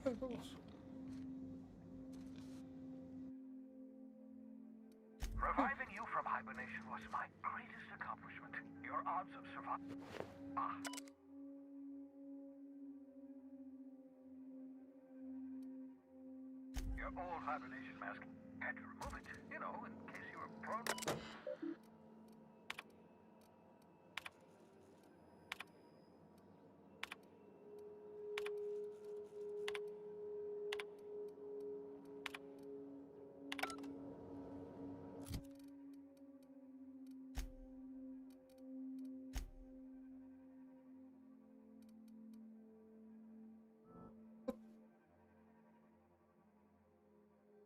Bubbles. Reviving you from hibernation was my greatest accomplishment. Your odds of survival. Your old hibernation mask. Had to remove it, you know, in case you were prone.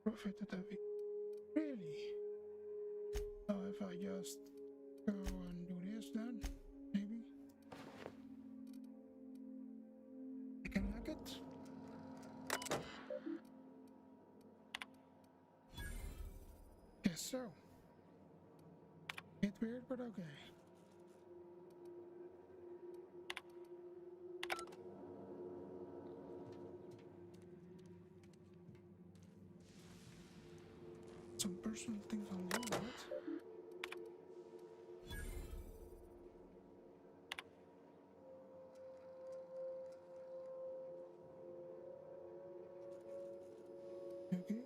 Profited heavy. Really? So if I just go and do this then, maybe? I can hack it? Guess so. Bit weird, but okay. Some personal things on the internet. Okay.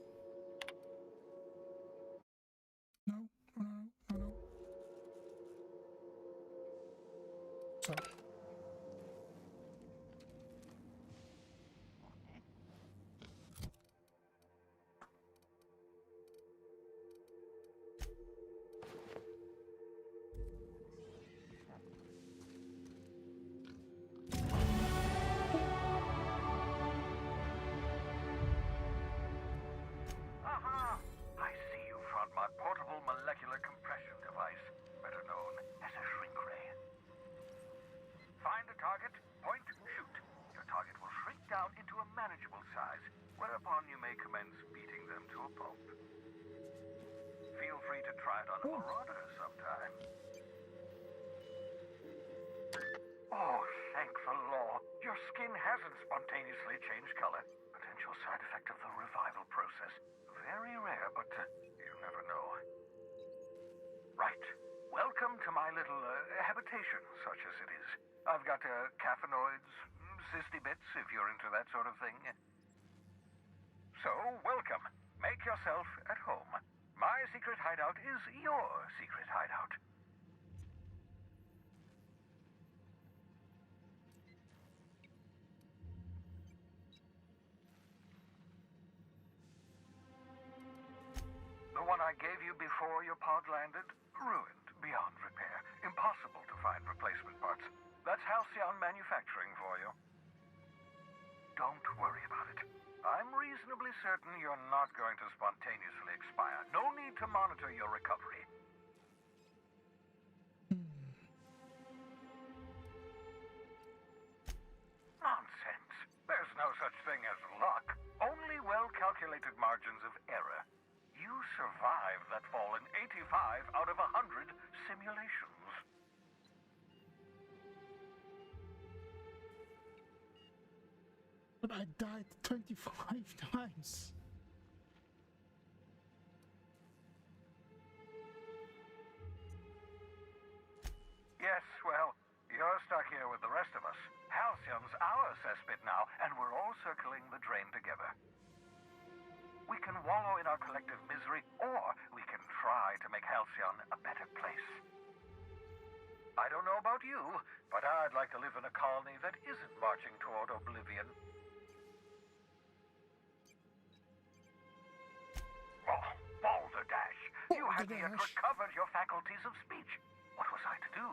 No, no, no, no, no. So. Aha! I see you found my portable molecular compression device, better known as a shrink ray. Find a target, point, shoot. Your target will shrink down into a manageable size, whereupon you may commence beating them to a pulp. Feel free to try it on a marauder sometime. Oh, thank the law. Your skin hasn't spontaneously changed color. Potential side effect of the revival process. Very rare, but you never know. Right. Welcome to my little habitation, such as it is. I've got caffeinoids, cysty bits, if you're into that sort of thing. So, welcome. Make yourself at home. My secret hideout is your secret hideout. The one I gave you before your pod landed? Ruined beyond repair. Impossible to find replacement parts. That's Halcyon Manufacturing for you. Don't worry about it. I'm reasonably certain you're not going to spontaneously expire. No need to monitor your recovery. Nonsense. There's no such thing as luck. Only well-calculated margins of error. You survived that fall in 85 out of 100 simulations. But I died 25 times. Yes, well, you're stuck here with the rest of us. Halcyon's our cesspit now, and we're all circling the drain together. We can wallow in our collective misery, or we can try to make Halcyon a better place. I don't know about you, but I'd like to live in a colony that isn't marching toward oblivion. Oh, balderdash! You hadn't yet recovered your faculties of speech. What was I to do?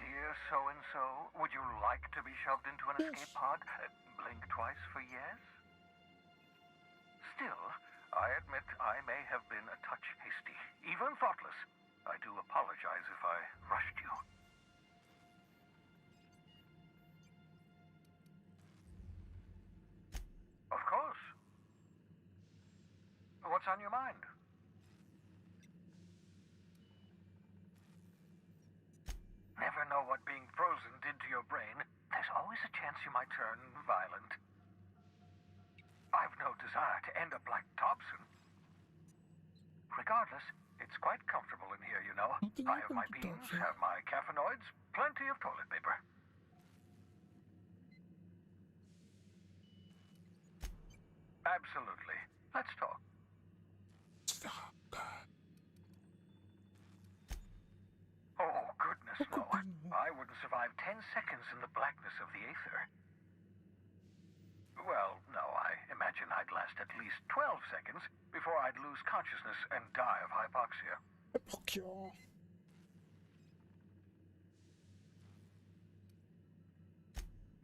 Dear so-and-so, would you like to be shoved into an escape pod? Blink twice for yes? Still, I admit I may have been a touch hasty, even thoughtless. I do apologize if I rushed you. Of course. What's on your mind? Never know what being frozen did to your brain. There's always a chance you might turn violent. a Black Thompson. Regardless, it's quite comfortable in here, you know. I have my beans, have my caffeinoids, plenty of toilet paper. Absolutely. Let's talk. Oh, goodness, no. I wouldn't survive 10 seconds in the blackness of the aether. Well, no, I imagine I'd last at least 12 seconds before I'd lose consciousness and die of hypoxia.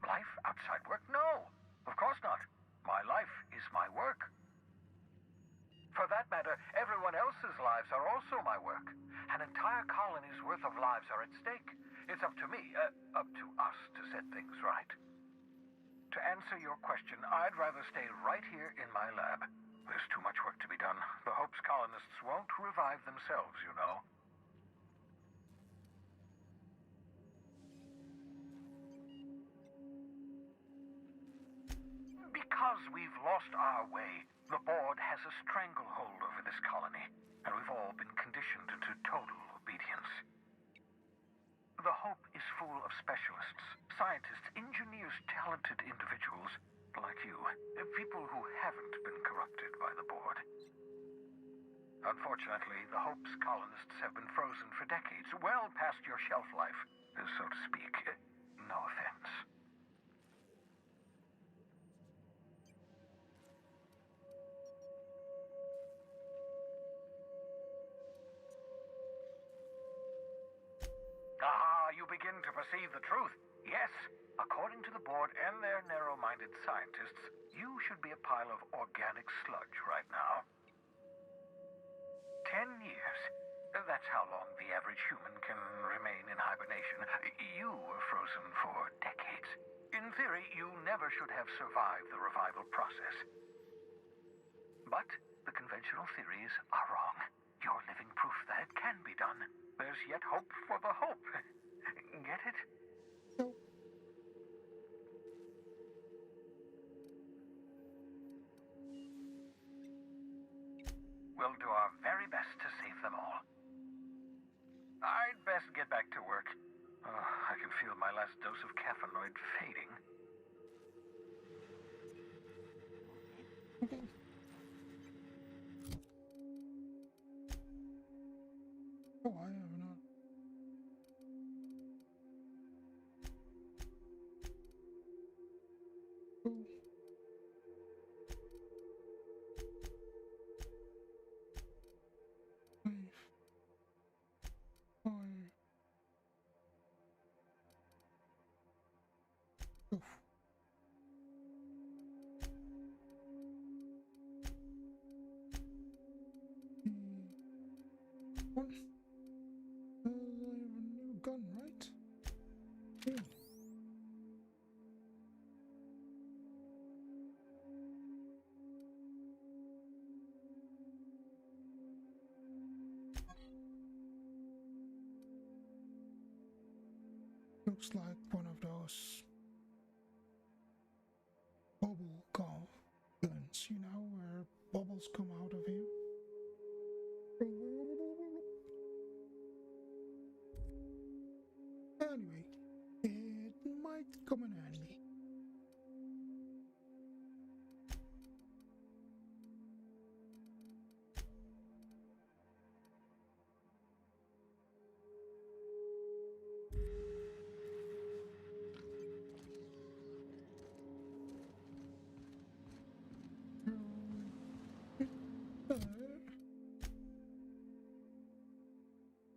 Life outside work? No, of course not. My life is my work. For that matter, everyone else's lives are also my work. An entire colony's worth of lives are at stake. It's up to me, up to us to set things right. To answer your question, I'd rather stay right here in my lab. There's too much work to be done. The Hope's colonists won't revive themselves, you know. Because we've lost our way, the board has a stranglehold over this colony, and we've all been conditioned to total obedience. The Hope is full of specialists, scientists, engineers, talented individuals like you, people who haven't been corrupted by the board. Unfortunately, the Hope's colonists have been frozen for decades, well past your shelf life, so to speak. No offense. Ah, you begin to perceive the truth. Yes, according to the board and their narrow-minded scientists, you should be a pile of organic sludge right now. 10 years. That's how long the average human can remain in hibernation. You were frozen for decades. In theory, you never should have survived the revival process. But the conventional theories are wrong. You're living proof that it can be done. There's yet hope for the Hope. Get it? No. We'll do our very best to save them all. I'd best get back to work. I can feel my last dose of caffeinoid fading. Okay. Oh, I have not. Oh. Oof. One. I have a new gun, right? Yeah. Looks like one of those bubble guns, you know, where bubbles come out of you. Anyway, it might come in handy.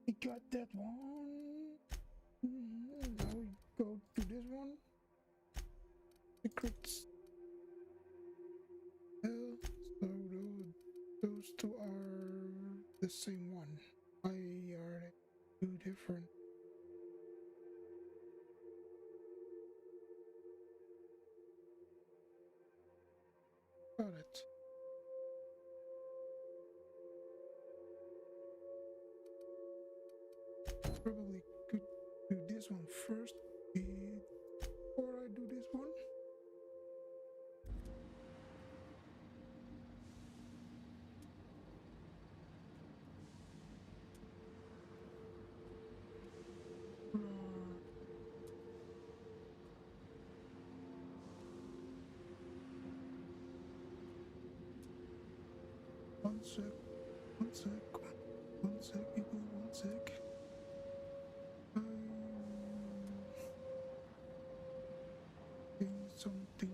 We got that one. Now we go to this one. Secrets. So those two are the same one. Why are they two different? Got it. Probably could do this one first before I do this one. One sec. One sec. One sec, people. One sec. Doing something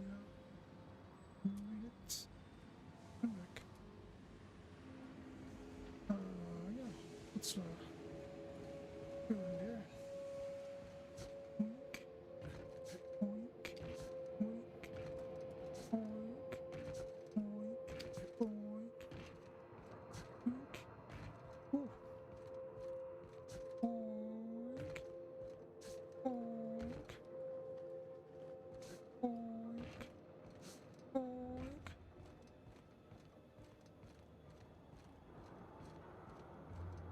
minutes. I'm back. Yeah. Let's go in there. Oink. Oink. Oink. Oink. Oink. Oink. Oink. Ooh. Oink. Oink. Oink. Oink.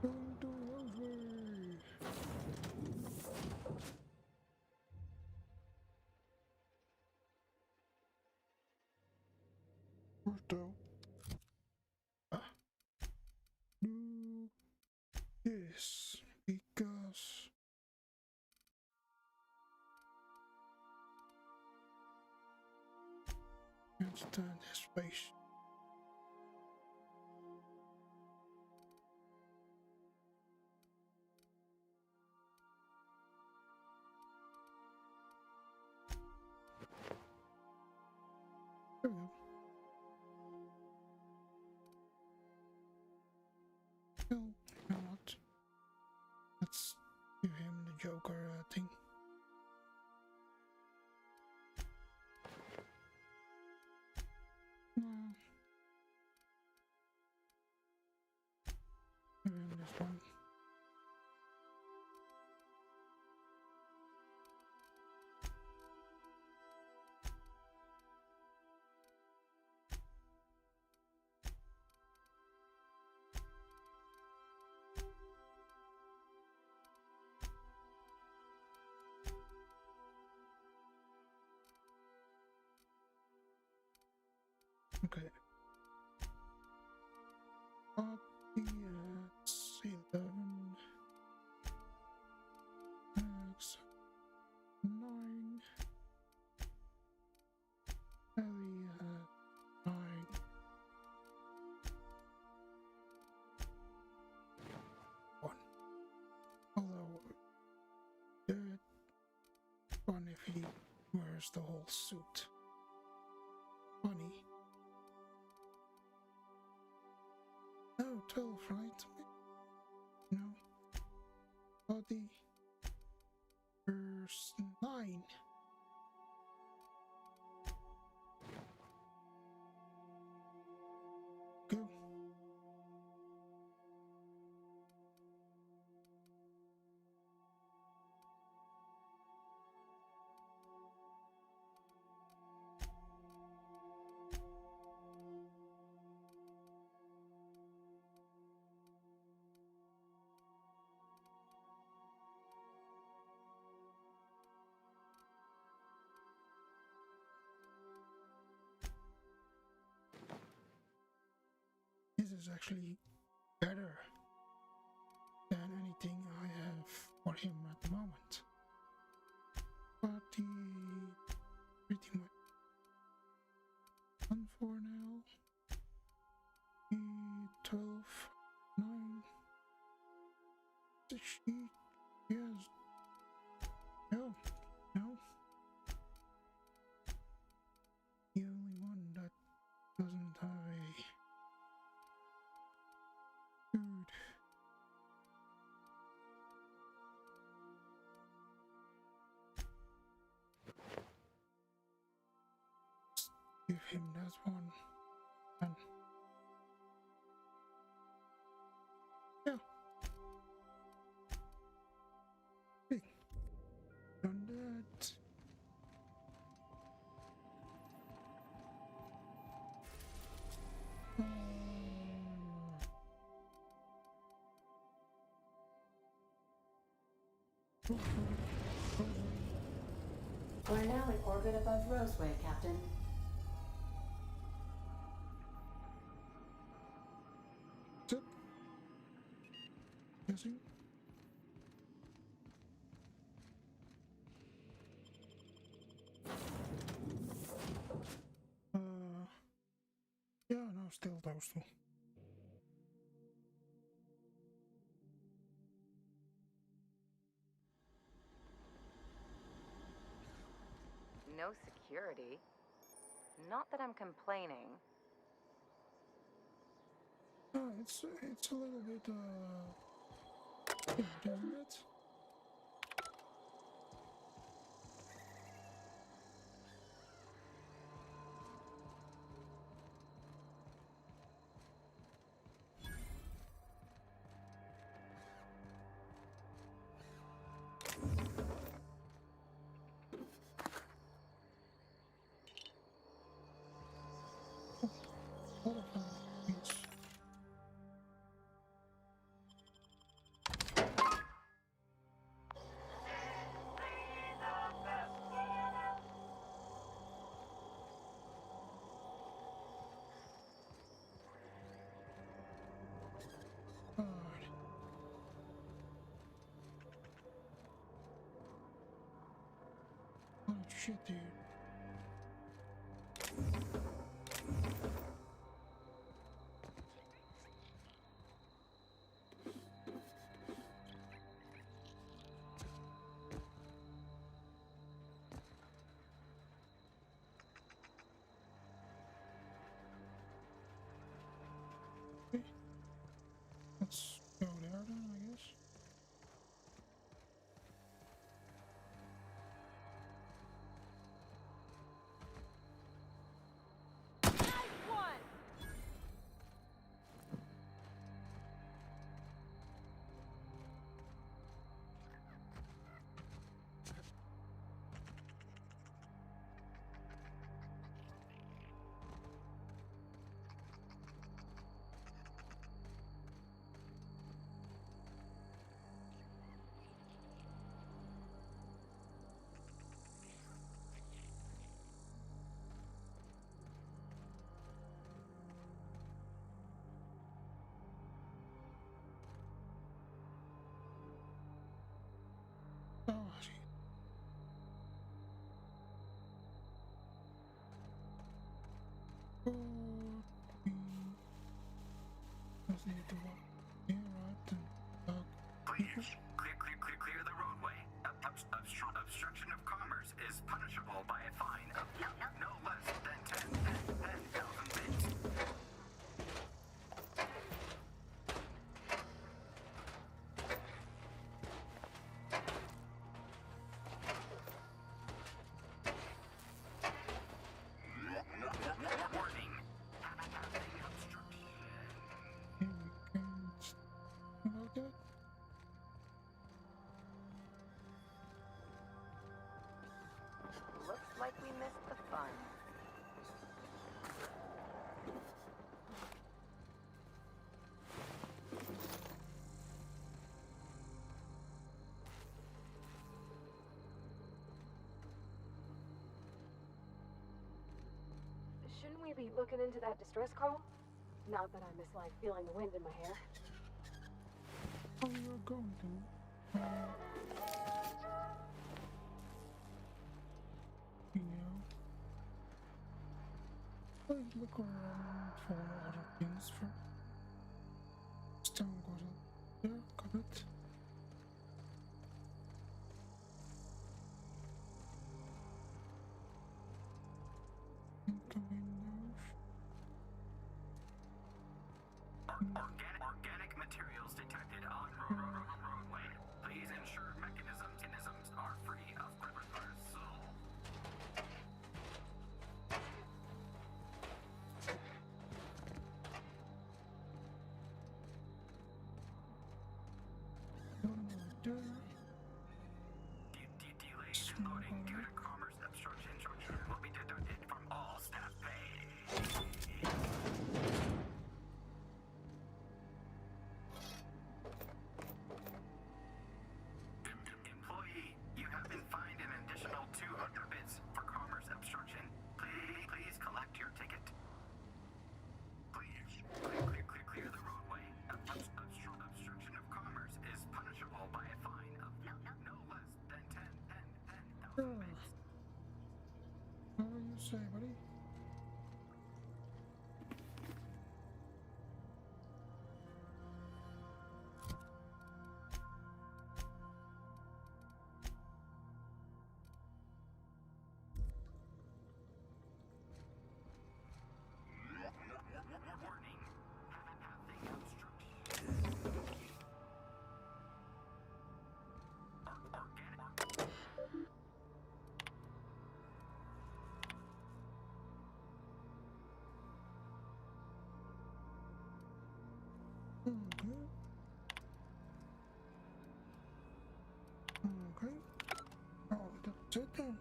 Going to Roseway. Porto. Do this because understand his space. There we go. Well, you know what? Let's give him the Joker thing. No. Give him this one. Okay. Audience 11 X 9 Ellie 9 1. Although the fun if he wears the whole suit. Funny. Oh, 12, right? No. Body. Verse 9. Go. This is actually better than anything I have for him at the moment. But he pretty much done for now. He 12, 9. She yes. No, no. The only one that doesn't have a food. Give him that one. And yeah. Hey, done that. We're now in orbit above Roseway, Captain. Zip. Guessing. Yeah, no, still those two. no security. Not that I'm complaining. It's a little bit weird, isn't it? Oh shit, dude. Okay. Let's go there then, I guess. Oh, shit. Oh, let's need to walk. Yeah, right. Please, clear the roadway. Obstruction of commerce is punishable by a fine of no less than 10,000 bits. Warning. Passing obstruction. About that? Looks like we missed the fun. Shouldn't we be looking into that distress call? Not that I miss like feeling the wind in my hair. Oh, you're going to. You know, let's look around for other things for. Stone got it. Yeah, got it. Organic materials detected on roadway. Please ensure mechanisms are free of soul. Delays in loading due to commerce obstruction will be deducted from all staff pay. Employee, you have been fined an additional 200 bits for commerce obstruction. Please collect your ticket. Please, clear the roadway. Obstruction of commerce is punishable by a fine of no less than 10,000 bits. Whatever you say, buddy. Sit down.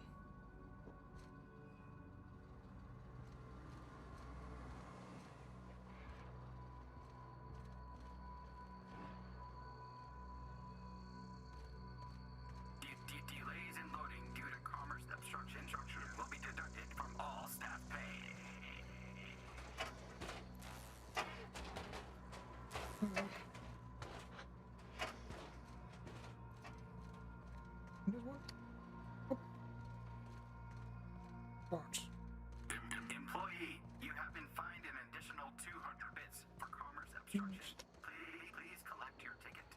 Delays in loading due to commerce obstruction will be deducted from all staff pay. This one? Oh. Parts. Employee, you have been fined an additional 200 bits for commerce obstruction. Please collect your ticket.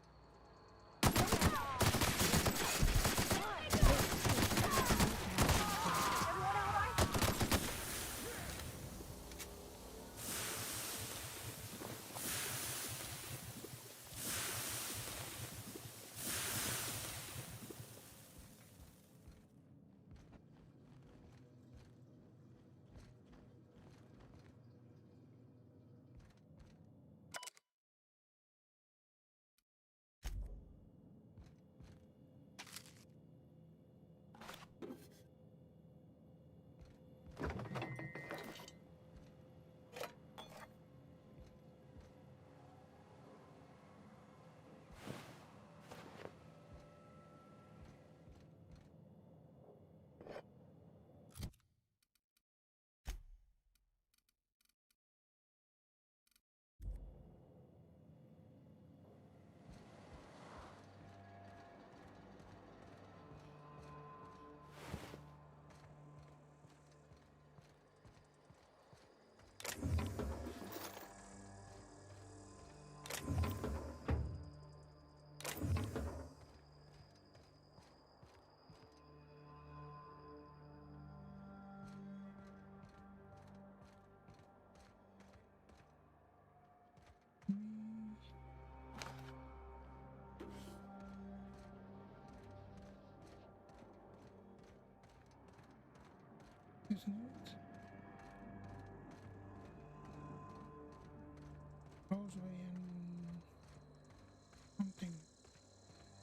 Isn't it? Roseway and something.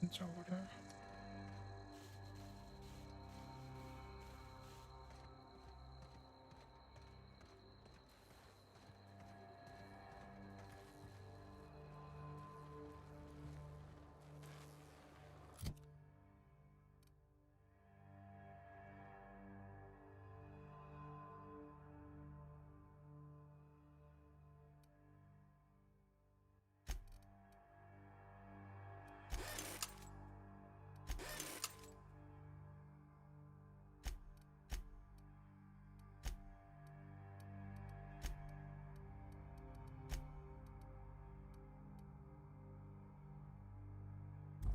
It's over there.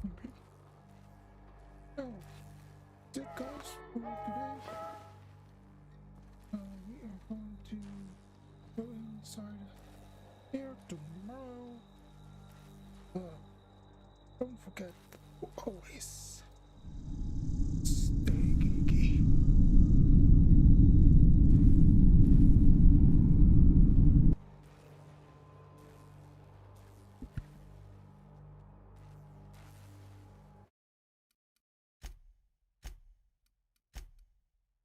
Okay. So, that's it guys for today. We are going to go inside here tomorrow. Don't forget to always